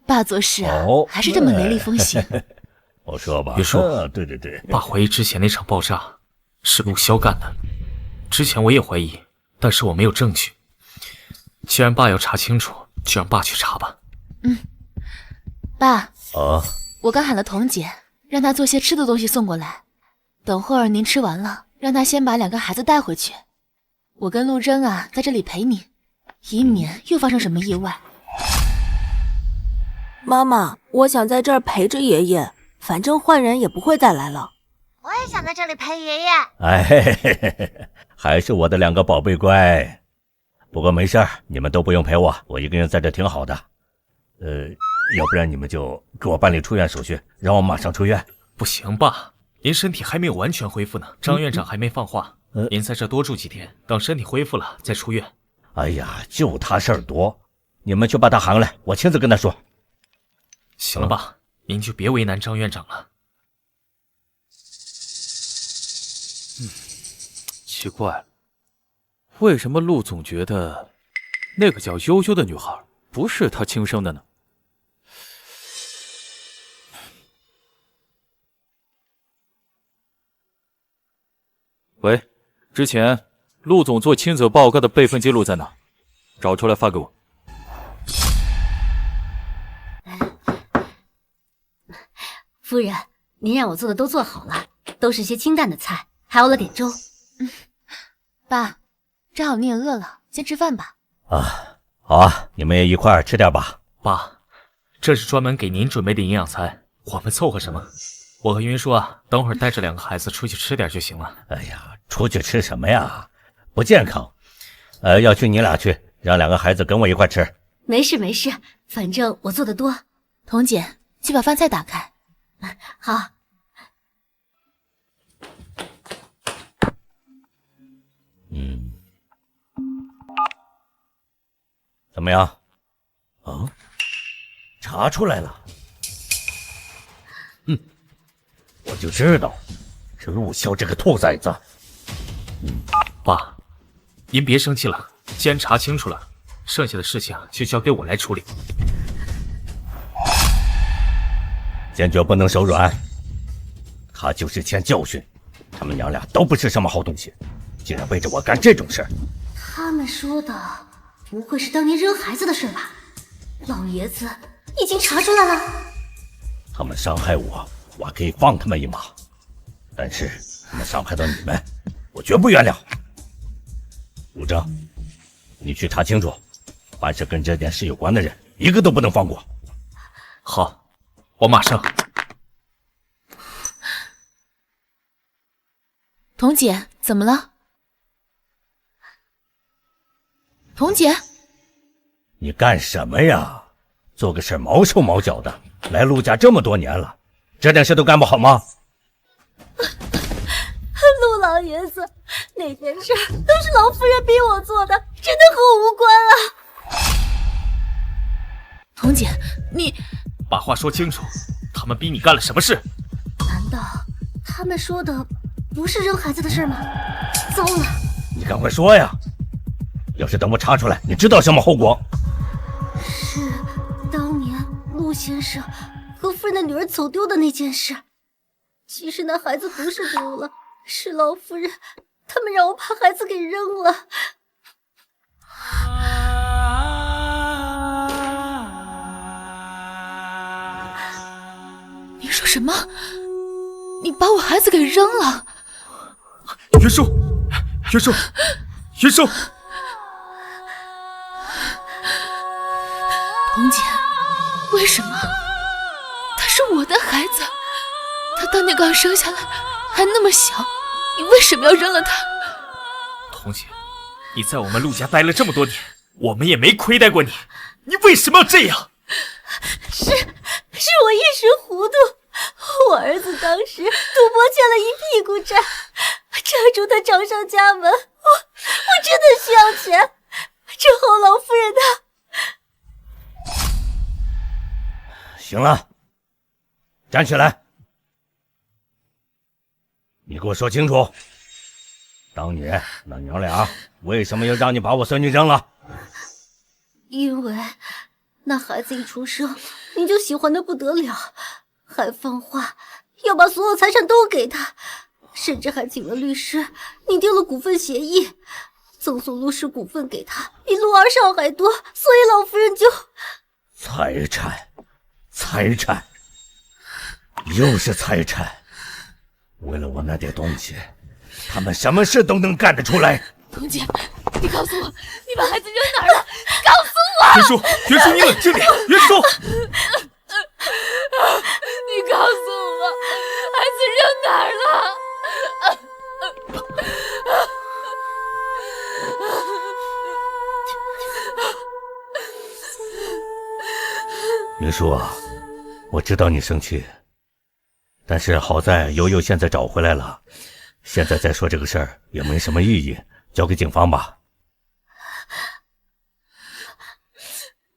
爸做事啊，还是这么雷厉风行。我说吧，别说，对，爸怀疑之前那场爆炸是陆萧干的。之前我也怀疑，但是我没有证据。既然爸要查清楚，就让爸去查吧。爸，啊，我刚喊了童姐，让她做些吃的东西送过来。等会儿您吃完了，让她先把2个孩子带回去。我跟陆贞啊在这里陪你，以免又发生什么意外。妈妈，我想在这儿陪着爷爷，反正坏人也不会再来了。我也想在这里陪爷爷。哎，嘿嘿嘿嘿，还是我的2个宝贝乖。不过没事儿，你们都不用陪我，我一个人在这挺好的。要不然你们就给我办理出院手续，让我马上出院。不行，爸，您身体还没有完全恢复呢。张院长还没放话，您在这多住几天，等身体恢复了再出院。哎呀，就他事儿多，你们去把他喊过来，我亲自跟他说。行了吧，您就别为难张院长了。奇怪了，为什么陆总觉得那个叫悠悠的女孩不是他亲生的呢？喂，之前陆总做亲子报告的备份记录在哪？找出来发给我。夫人，您让我做的都做好了，都是些清淡的菜，还熬了点粥。爸，正好你也饿了，先吃饭吧。啊，好啊，你们也一块儿吃点吧。爸，这是专门给您准备的营养餐，我们凑合什么？我和云舒啊，等会儿带着2个孩子出去吃点就行了。哎呀，出去吃什么呀？不健康。要去你俩去，让2个孩子跟我一块吃。没事没事，反正我做的多。童姐，去把饭菜打开。好。怎么样？啊，查出来了。我就知道是陆潇这个兔崽子。爸，您别生气了，既然查清楚了，剩下的事情就交给我来处理。坚决不能手软，他就是欠教训。他们娘俩都不是什么好东西，竟然背着我干这种事。他们说的不会是当年扔孩子的事吧？老爷子已经查出来了。他们伤害我，我可以放他们一马，但是他们伤害到你们，我绝不原谅。陆正，你去查清楚，凡是跟这件事有关的人，一个都不能放过。好，我马上。童姐，怎么了？童姐，你干什么呀？做个事毛手毛脚的，来陆家这么多年了，这点事都干不好吗？陆老爷子，那件事都是老夫人逼我做的，真的和我无关啊！童姐，你把话说清楚，他们逼你干了什么事？难道他们说的不是扔孩子的事吗？糟了！你赶快说呀！要是等我查出来，你知道什么后果？是当年陆先生和夫人的女儿走丢的那件事。其实那孩子不是丢了，是老夫人他们让我把孩子给扔了。你说什么？你把我孩子给扔了？云舒，云舒，云舒！童姐，为什么？他是我的孩子，他当年刚生下来还那么小，你为什么要扔了他？童姐，你在我们陆家待了这么多年，我们也没亏待过你，你为什么要这样？是我一时糊涂，我儿子当时赌博欠了一屁股债，债主他找上家门，我真的需要钱，之后老夫人她……行了，站起来！你给我说清楚，当年那娘俩为什么要让你把我孙女扔了？因为那孩子一出生，你就喜欢得不得了，还放话要把所有财产都给他，甚至还请了律师，拟定了股份协议。赠送陆氏股份给他，比陆二少还多，所以老夫人就……财产，又是财产。为了我那点东西，他们什么事都能干得出来。童姐，你告诉我，你把孩子扔哪儿了？告诉我！袁叔，你冷静点，袁叔。你告诉我，孩子扔哪儿了？云舒啊，我知道你生气，但是好在悠悠现在找回来了，现在再说这个事儿也没什么意义，交给警方吧。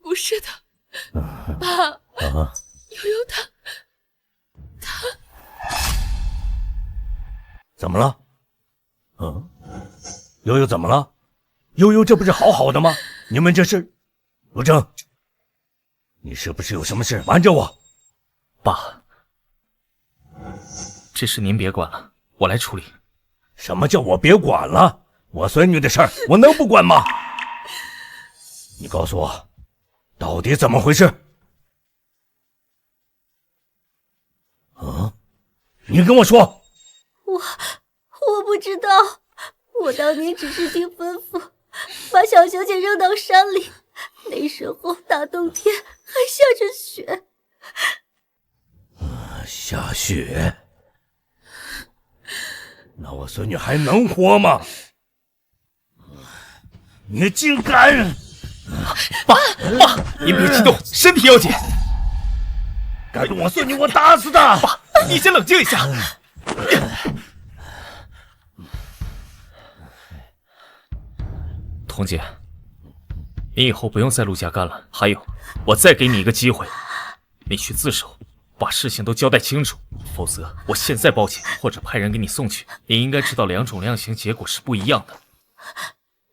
不是的，爸，悠悠他怎么了？悠悠怎么了？悠悠这不是好好的吗？你们这是……陆正，你是不是有什么事瞒着我？爸，这事您别管了，我来处理。什么叫我别管了？我孙女的事儿我能不管吗？你告诉我，到底怎么回事？你跟我说。我不知道，我当年只是听吩咐，把小小姐扔到山里。那时候大冬天还下着雪。下雪？那我孙女还能活吗？你竟敢！爸，您别激动，身体要紧。敢动我孙女，我打死他！爸，你先冷静一下。童姐，你以后不用在陆家干了。还有，我再给你一个机会，你去自首，把事情都交代清楚，否则我现在报警或者派人给你送去。你应该知道两种量刑结果是不一样的。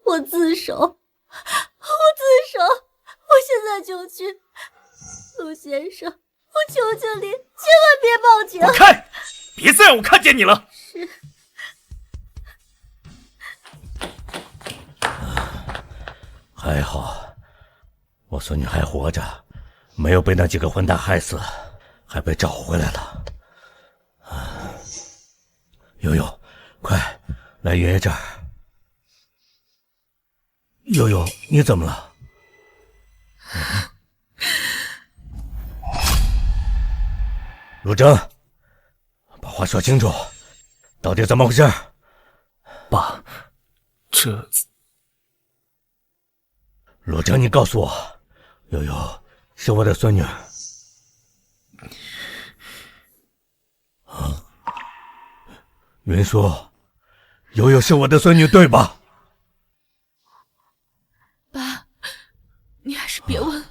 我自首，我现在就去。陆先生，我求求你，千万别报警！滚开！别再让我看见你了。是。还好，我孙女还活着，没有被那几个混蛋害死，还被找回来了。悠悠，快来爷爷这儿。悠悠，你怎么了？陆征，把话说清楚，到底怎么回事？爸，这……陆征，你告诉我，悠悠是我的孙女。云舒，悠悠是我的孙女，对吧？爸，你还是别问了。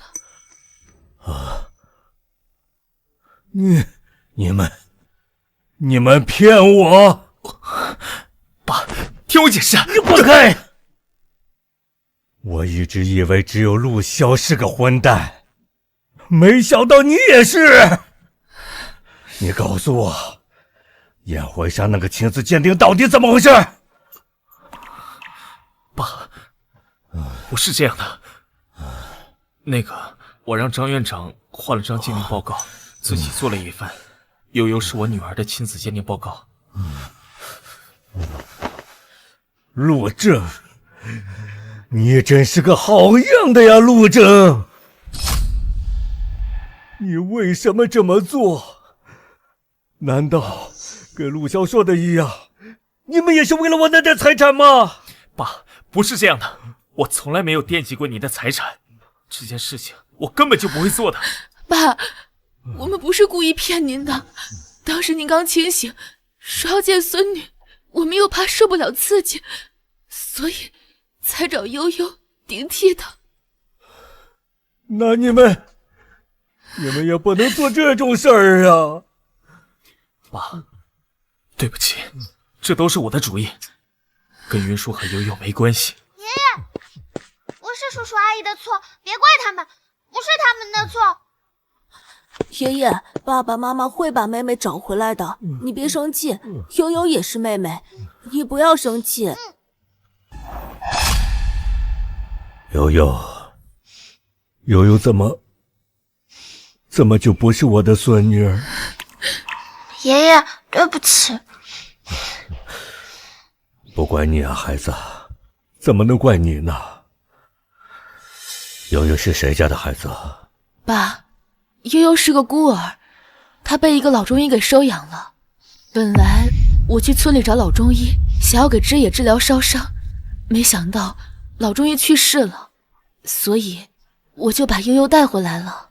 你们骗我！爸，听我解释。你滚开！我一直以为只有陆潇是个混蛋，没想到你也是。你告诉我，宴会上那个亲子鉴定到底怎么回事？爸，不是这样的。那个，我让张院长换了张鉴定报告，自己做了一份。悠悠是我女儿的亲子鉴定报告。陆正，你真是个好样的呀，陆正！你为什么这么做？难道跟陆潇说的一样，你们也是为了我那点财产吗？爸，不是这样的，我从来没有惦记过你的财产，这件事情我根本就不会做的。爸，我们不是故意骗您的，当时您刚清醒，说要见孙女，我们又怕受不了刺激，所以才找悠悠顶替他。那你们也不能做这种事儿啊！爸，对不起，这都是我的主意，跟云舒和悠悠没关系。爷爷，不是叔叔阿姨的错，别怪他们，不是他们的错。爷爷，爸爸妈妈会把妹妹找回来的，你别生气。悠悠也是妹妹，你不要生气。悠悠怎么就不是我的孙女儿？爷爷，对不起。不怪你啊，孩子，怎么能怪你呢？悠悠是谁家的孩子？爸，悠悠是个孤儿，她被一个老中医给收养了。本来我去村里找老中医，想要给枝野治疗烧伤，没想到老中医去世了，所以我就把悠悠带回来了。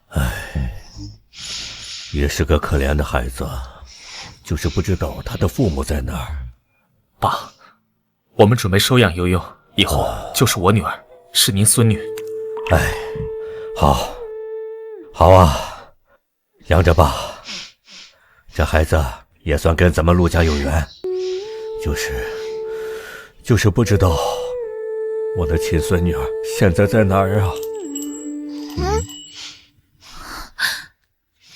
也是个可怜的孩子，就是不知道他的父母在哪儿。爸，我们准备收养悠悠，以后就是我女儿，是您孙女。好啊，养着吧。这孩子也算跟咱们陆家有缘，就是不知道我的亲孙女儿现在在哪儿啊？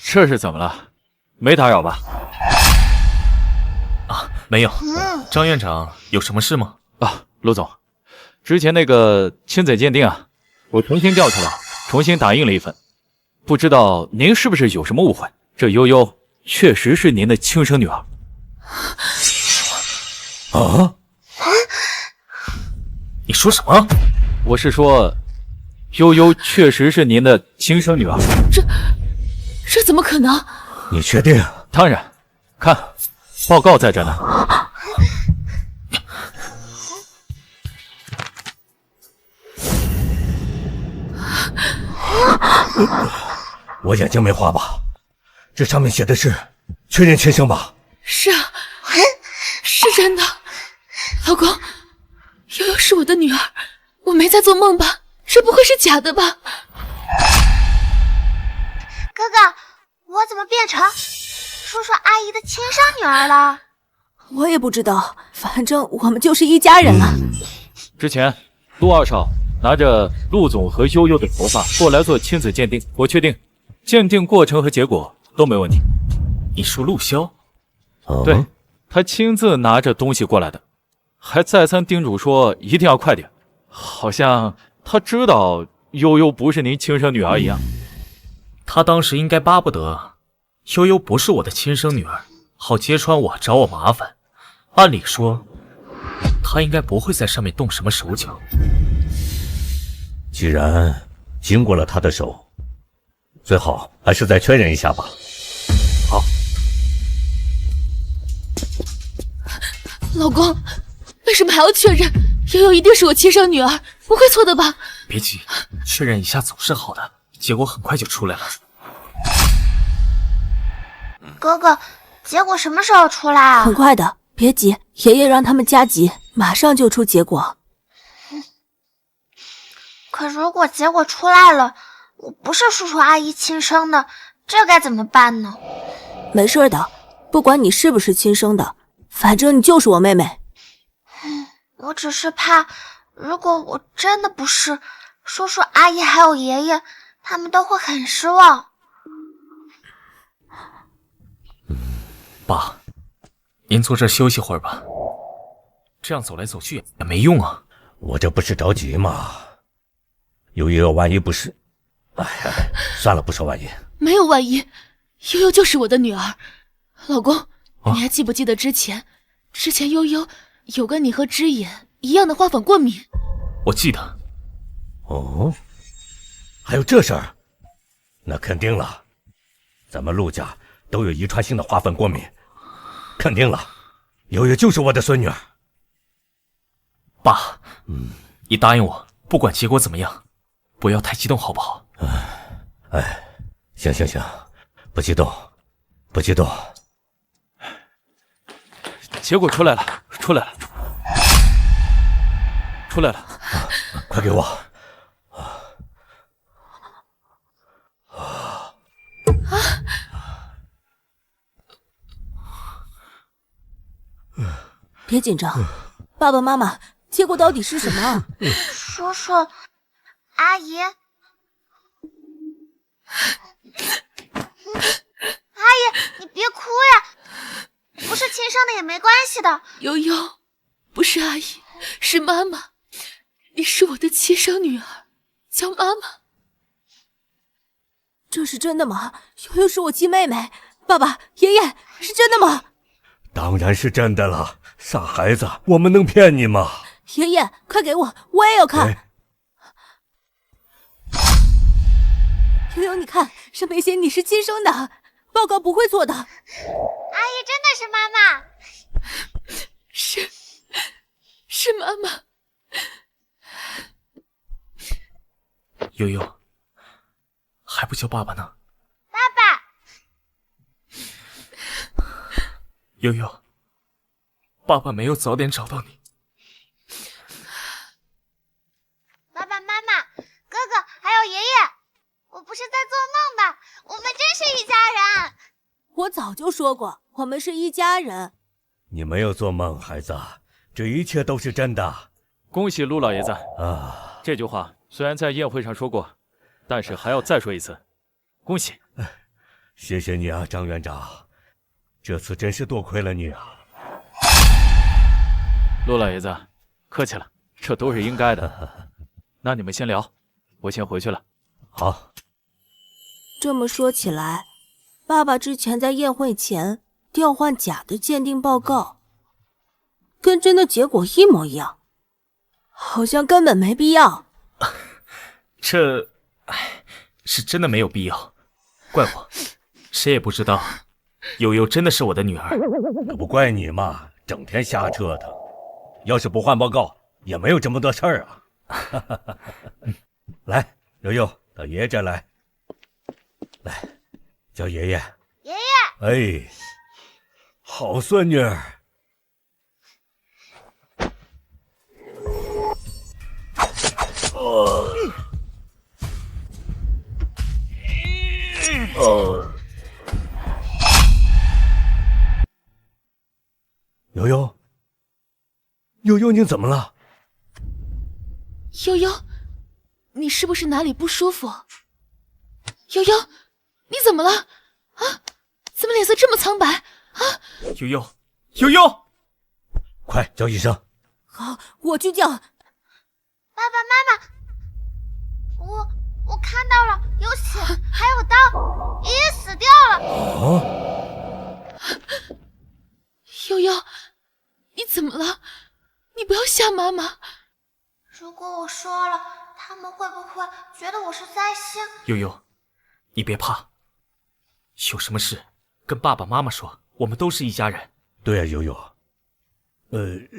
这是怎么了？没打扰吧？啊，没有。张院长有什么事吗？啊，陆总，之前那个亲子鉴定啊，我重新调出来，重新打印了一份。不知道您是不是有什么误会？这悠悠确实是您的亲生女儿。啊？你说什么？我是说，悠悠确实是您的亲生女儿。这怎么可能？你确定？当然，看，报告在这呢。我眼睛没花吧？这上面写的是确认亲生吧？是啊，是真的。老公，悠悠是我的女儿，我没在做梦吧？这不会是假的吧？哥哥，我怎么变成叔叔阿姨的亲生女儿了？我也不知道，反正我们就是一家人了。之前陆二少拿着陆总和悠悠的头发过来做亲子鉴定，我确定鉴定过程和结果都没问题。你说陆潇？对，他亲自拿着东西过来的，还再三叮嘱说一定要快点，好像他知道悠悠不是您亲生女儿一样。他当时应该巴不得悠悠不是我的亲生女儿，好揭穿我，找我麻烦。按理说，他应该不会在上面动什么手脚。既然经过了他的手，最好还是再确认一下吧。好。老公，为什么还要确认？悠悠一定是我亲生女儿，不会错的吧？别急，确认一下总是好的，结果很快就出来了。哥哥，结果什么时候出来啊？很快的，别急，爷爷让他们加急，马上就出结果。可如果结果出来了，我不是叔叔阿姨亲生的，这该怎么办呢？没事的，不管你是不是亲生的，反正你就是我妹妹。我只是怕，如果我真的不是，叔叔阿姨还有爷爷，他们都会很失望。爸，您坐这儿休息会儿吧，这样走来走去也没用啊。我这不是着急吗？悠悠万一不是……哎呀，算了，不说万一。没有万一，悠悠就是我的女儿。老公，你还记不记得之前悠悠有跟你和枝野一样的花粉过敏？我记得。哦，还有这事儿？那肯定了，咱们陆家都有遗传性的花粉过敏，肯定了，悠悠就是我的孙女儿。爸，你答应我，不管结果怎么样，不要太激动，好不好？行，不激动，不激动。结果出来了，快给我！别紧张，爸爸妈妈，结果到底是什么？叔叔阿姨，阿姨，你别哭呀，不是亲生的也没关系的。悠悠，不是阿姨，是妈妈，你是我的亲生女儿。叫妈妈。这是真的吗？悠悠是我亲妹妹。爸爸、爷爷，是真的吗？当然是真的了，傻孩子，我们能骗你吗？爷爷，快给我也要看。悠悠，你看，上面写你是亲生的，报告不会错的。阿姨真的是妈妈，是妈妈。悠悠，还不叫爸爸呢？爸爸。悠悠，爸爸没有早点找到你。爸爸妈妈、哥哥还有爷爷，我不是在做梦吧？我们真是一家人。我早就说过，我们是一家人。你没有做梦，孩子，这一切都是真的。恭喜陆老爷子啊！这句话虽然在宴会上说过，但是还要再说一次，恭喜！谢谢你啊，张院长，这次真是多亏了你啊。陆老爷子，客气了，这都是应该的。那你们先聊，我先回去了。好。这么说起来，爸爸之前在宴会前调换假的鉴定报告，跟真的结果一模一样，好像根本没必要。这，是真的没有必要。怪我，谁也不知道，悠悠真的是我的女儿。那不怪你嘛，整天瞎折腾。要是不换报告，也没有这么多事儿啊。来，悠悠，到爷爷这来。来，叫爷爷。爷爷。哎，好孙女儿。悠悠，悠悠，你怎么了？悠悠，你是不是哪里不舒服？悠悠，你怎么了？啊，怎么脸色这么苍白？啊！悠悠，悠悠，快叫医生！好，我去叫。爸爸妈妈，我看到了，有血，还有刀，爷爷死掉了。悠悠，你怎么了？你不要吓妈妈。如果我说了，他们会不会觉得我是灾星？悠悠，你别怕，有什么事跟爸爸妈妈说，我们都是一家人。对啊，悠悠。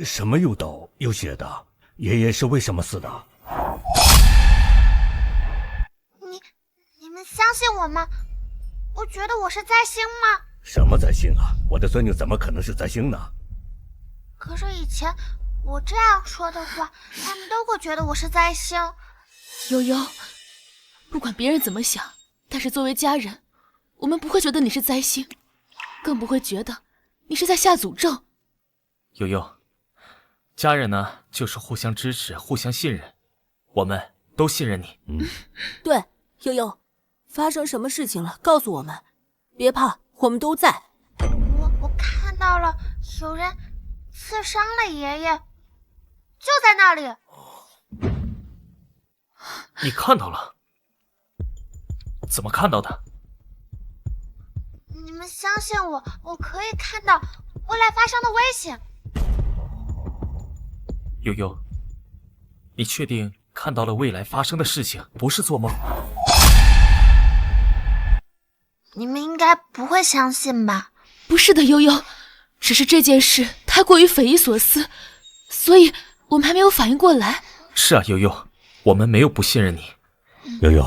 什么有刀有血的？爷爷是为什么死的？你们相信我吗？我觉得我是灾星吗？什么灾星啊？我的孙女怎么可能是灾星呢？可是以前我这样说的话，他们都会觉得我是灾星。悠悠，不管别人怎么想，但是作为家人，我们不会觉得你是灾星，更不会觉得你是在下诅咒。悠悠，家人呢，就是互相支持，互相信任，我们都信任你。对，悠悠，发生什么事情了，告诉我们，别怕，我们都在。我看到了，有人刺伤了爷爷，就在那里。你看到了？怎么看到的？你们相信我，我可以看到未来发生的危险。悠悠，你确定看到了未来发生的事情，不是做梦？你们应该不会相信吧？不是的，悠悠，只是这件事太过于匪夷所思，所以我们还没有反应过来。是啊，悠悠，我们没有不信任你。悠悠，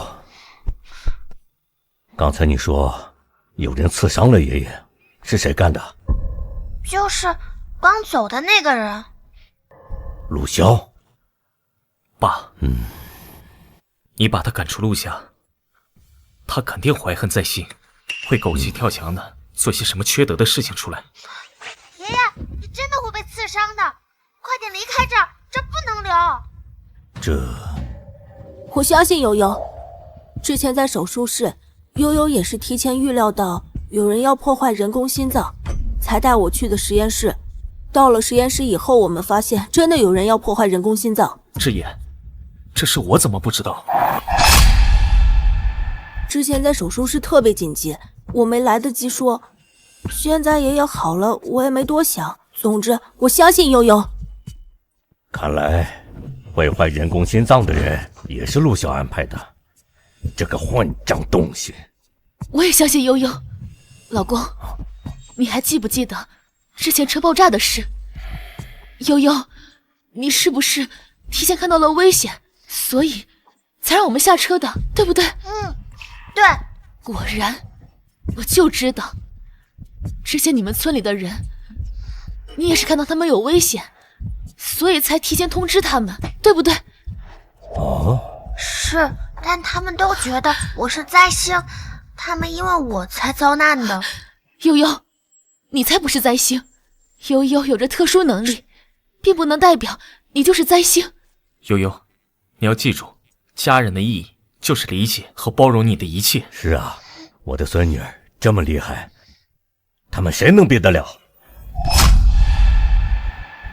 刚才你说有人刺伤了爷爷，是谁干的？就是刚走的那个人。陆骁。爸，你把他赶出陆家，他肯定怀恨在心，会狗急跳墙的做些什么缺德的事情出来。爷爷，你真的会被刺伤的，快点离开这儿，这不能留。我相信悠悠，之前在手术室，悠悠也是提前预料到有人要破坏人工心脏，才带我去的实验室。到了实验室以后，我们发现真的有人要破坏人工心脏。智妍，这事我怎么不知道？之前在手术室特别紧急，我没来得及说。现在爷爷好了，我也没多想。总之，我相信悠悠。看来毁坏人工心脏的人也是陆小安排的，这个混账东西！我也相信悠悠。老公，你还记不记得之前车爆炸的事？悠悠，你是不是提前看到了危险，所以才让我们下车的，对不对？对。果然，我就知道，之前你们村里的人，你也是看到他们有危险，所以才提前通知他们，对不对？哦，是，但他们都觉得我是灾星，他们因为我才遭难的。悠悠，你才不是灾星，悠悠有着特殊能力，并不能代表你就是灾星。悠悠，你要记住，家人的意义就是理解和包容你的一切。是啊，我的孙女这么厉害，他们谁能比得了？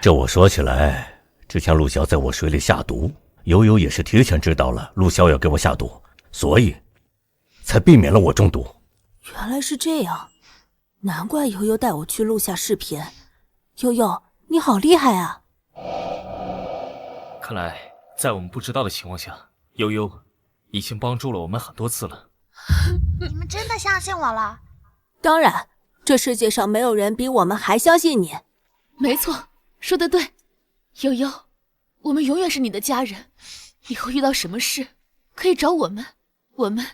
这我说起来，之前陆骁在我水里下毒，悠悠也是提前知道了陆骁要给我下毒，所以才避免了我中毒。原来是这样，难怪悠悠带我去录下视频。悠悠，你好厉害啊！看来在我们不知道的情况下，悠悠已经帮助了我们很多次了。你们真的相信我了？当然，这世界上没有人比我们还相信你。没错，说得对。悠悠，我们永远是你的家人，以后遇到什么事可以找我们，我们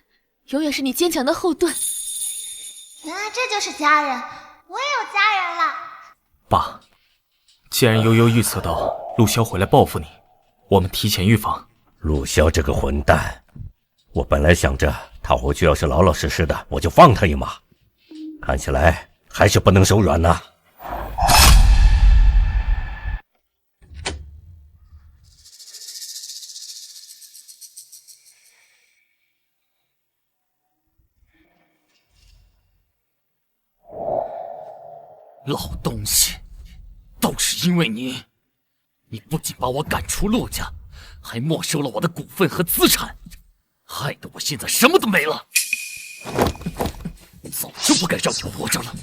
永远是你坚强的后盾。原来这就是家人，我也有家人了。爸，既然悠悠预测到陆骁回来报复你，我们提前预防。陆骁这个混蛋，我本来想着他回去要是老老实实的，我就放他一马，看起来还是不能手软呐。老东西，都是因为你！你不仅把我赶出陆家，还没收了我的股份和资产，害得我现在什么都没了。早就不该让你活着了。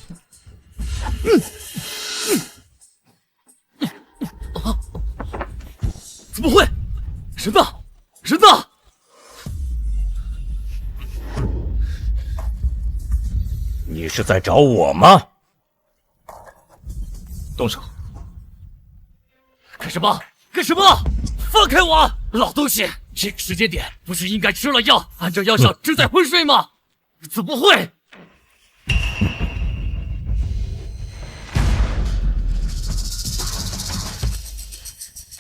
怎么会？人呢？人呢？你是在找我吗？动手！干什么？干什么？放开我！老东西，这个时间点不是应该吃了药，按照药效正在昏睡吗？怎么会？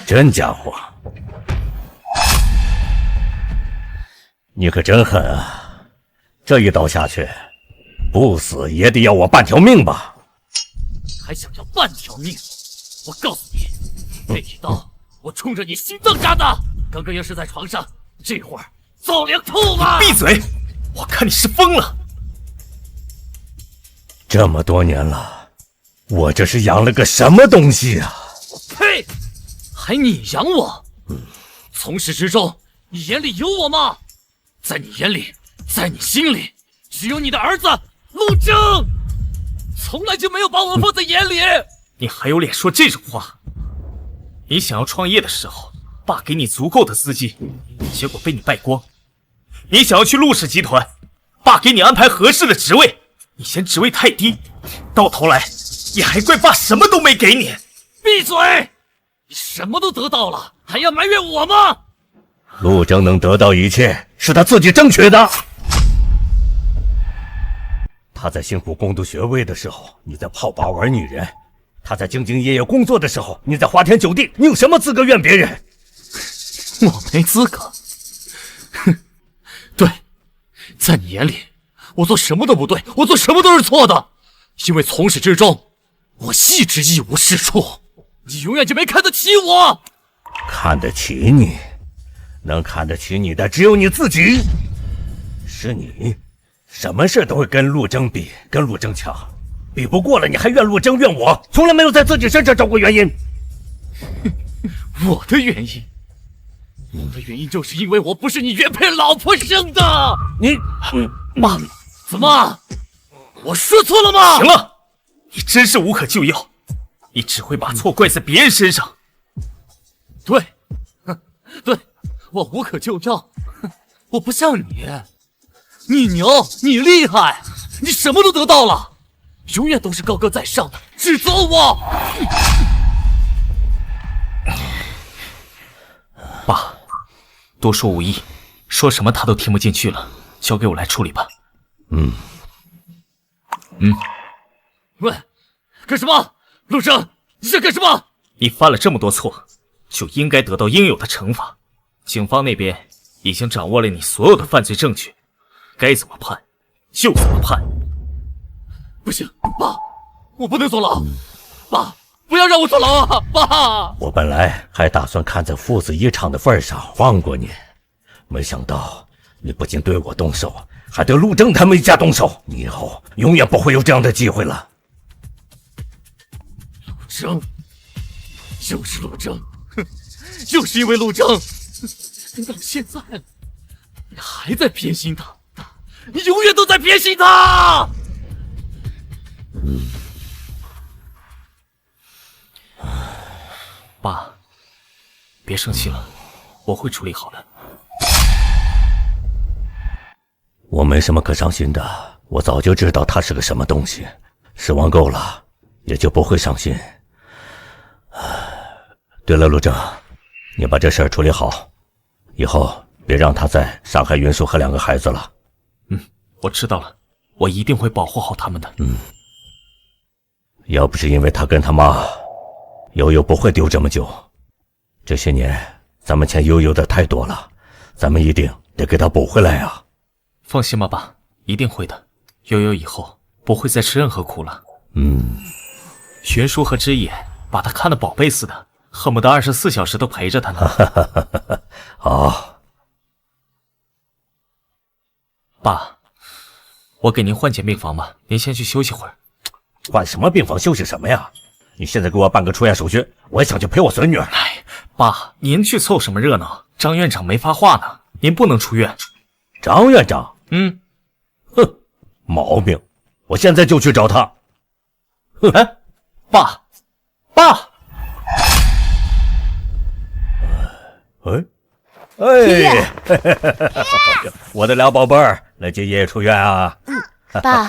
真家伙，你可真狠啊！这一刀下去，不死也得要我半条命吧？还想要半条命？我告诉你，这一刀我冲着你心脏扎的。刚刚要是在床上，这会儿早凉透了。闭嘴！我看你是疯了。这么多年了，我这是养了个什么东西啊？呸！还你养我？从始至终，你眼里有我吗？在你眼里，在你心里，只有你的儿子陆征。从来就没有把我放在眼里。你还有脸说这种话？你想要创业的时候，爸给你足够的资金，结果被你败光。你想要去陆氏集团，爸给你安排合适的职位，你嫌职位太低，到头来你还怪爸什么都没给你。闭嘴！你什么都得到了，还要埋怨我吗？陆征能得到一切，是他自己争取的。他在辛苦攻读学位的时候，你在泡吧玩女人；他在兢兢业业工作的时候，你在花天酒地。你有什么资格怨别人？我没资格。哼，对，在你眼里，我做什么都不对，我做什么都是错的，因为从始至终，我一直一无是处。你永远就没看得起我。看得起你，能看得起你的只有你自己。是你。什么事都会跟陆征比，跟陆征抢，比不过了你还怨陆征怨我，从来没有在自己身上找过原因。我的原因？的原因就是因为我不是你原配老婆生的。爸，怎么？我说错了吗？行了，你真是无可救药，你只会把错怪在别人身上。对，对，我无可救药。我不像你，你牛，你厉害，你什么都得到了，永远都是高高在上的，指责我。爸，多说无益，说什么他都听不进去了，交给我来处理吧。喂，干什么？陆生，你想干什么？你犯了这么多错，就应该得到应有的惩罚。警方那边已经掌握了你所有的犯罪证据，该怎么判就怎么判。不行，爸，我不能坐牢。爸，不要让我坐牢啊！爸，我本来还打算看在父子一场的份上放过你，没想到你不仅对我动手，还对陆正他们一家动手。你以后永远不会有这样的机会了。陆正，又是陆正，又是因为陆正，等到现在了，你还在偏心他，你永远都在偏心他。爸，别生气了，我会处理好的。我没什么可伤心的，我早就知道他是个什么东西，失望够了，也就不会伤心。对了，陆正，你把这事儿处理好，以后别让他再伤害云舒和2个孩子了。我知道了，我一定会保护好他们的。要不是因为他跟他妈，悠悠不会丢这么久。这些年咱们欠悠悠的太多了，咱们一定得给他补回来啊！放心吧，爸，一定会的。悠悠以后不会再吃任何苦了。云舒和之野把他看得宝贝似的，恨不得24小时都陪着他呢。好，爸，我给您换间病房吧，您先去休息会儿。换什么病房休息什么呀？你现在给我办个出院手续，我也想去陪我孙女儿。爸，您去凑什么热闹？张院长没发话呢，您不能出院。张院长？哼，毛病！我现在就去找他。哎，爸，哎，我的俩宝贝儿，来接爷爷出院啊！爸，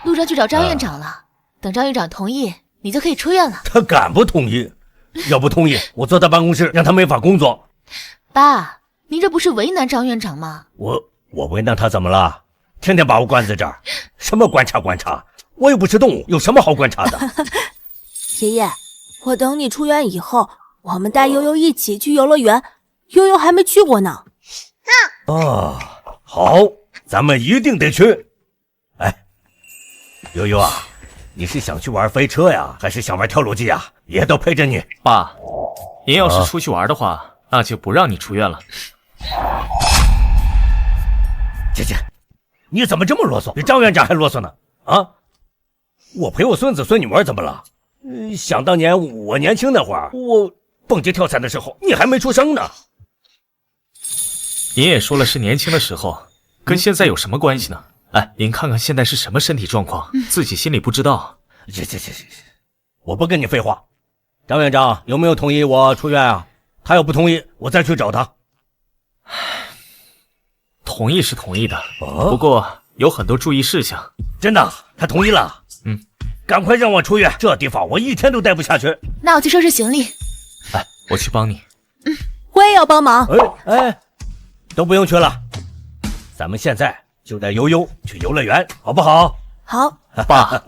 陆正去找张院长了，等张院长同意，你就可以出院了。他敢不同意？要不同意，我坐在办公室让他没法工作。爸，您这不是为难张院长吗？我为难他怎么了？天天把我关在这儿，什么观察观察？我又不是动物，有什么好观察的？爷爷，我等你出院以后，我们带悠悠一起去游乐园，悠悠还没去过呢。好，咱们一定得去。哎，悠悠啊，你是想去玩飞车呀，还是想玩跳楼机呀？爷都陪着你。爸，您要是出去玩的话，那就不让你出院了。姐姐，你怎么这么啰嗦？比张院长还啰嗦呢？啊，我陪我孙子孙女玩怎么了？想当年我年轻那会儿，我蹦极跳伞的时候，你还没出生呢。您也说了是年轻的时候，跟现在有什么关系呢？哎，您看看现在是什么身体状况，自己心里不知道。我不跟你废话。张院长有没有同意我出院啊？他要不同意，我再去找他。同意是同意的，不过有很多注意事项。真的？他同意了？赶快让我出院，这地方我一天都待不下去。那我去收拾行李。哎，我去帮你。我也要帮忙。都不用去了，咱们现在就带悠悠去游乐园，好不好？好。爸，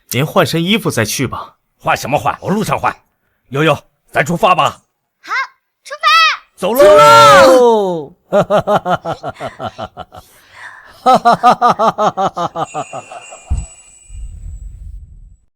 您换身衣服再去吧。换什么换？我路上换。悠悠，咱出发吧。好，出发。走喽！哈哈哈哈哈哈！哈哈哈哈哈哈！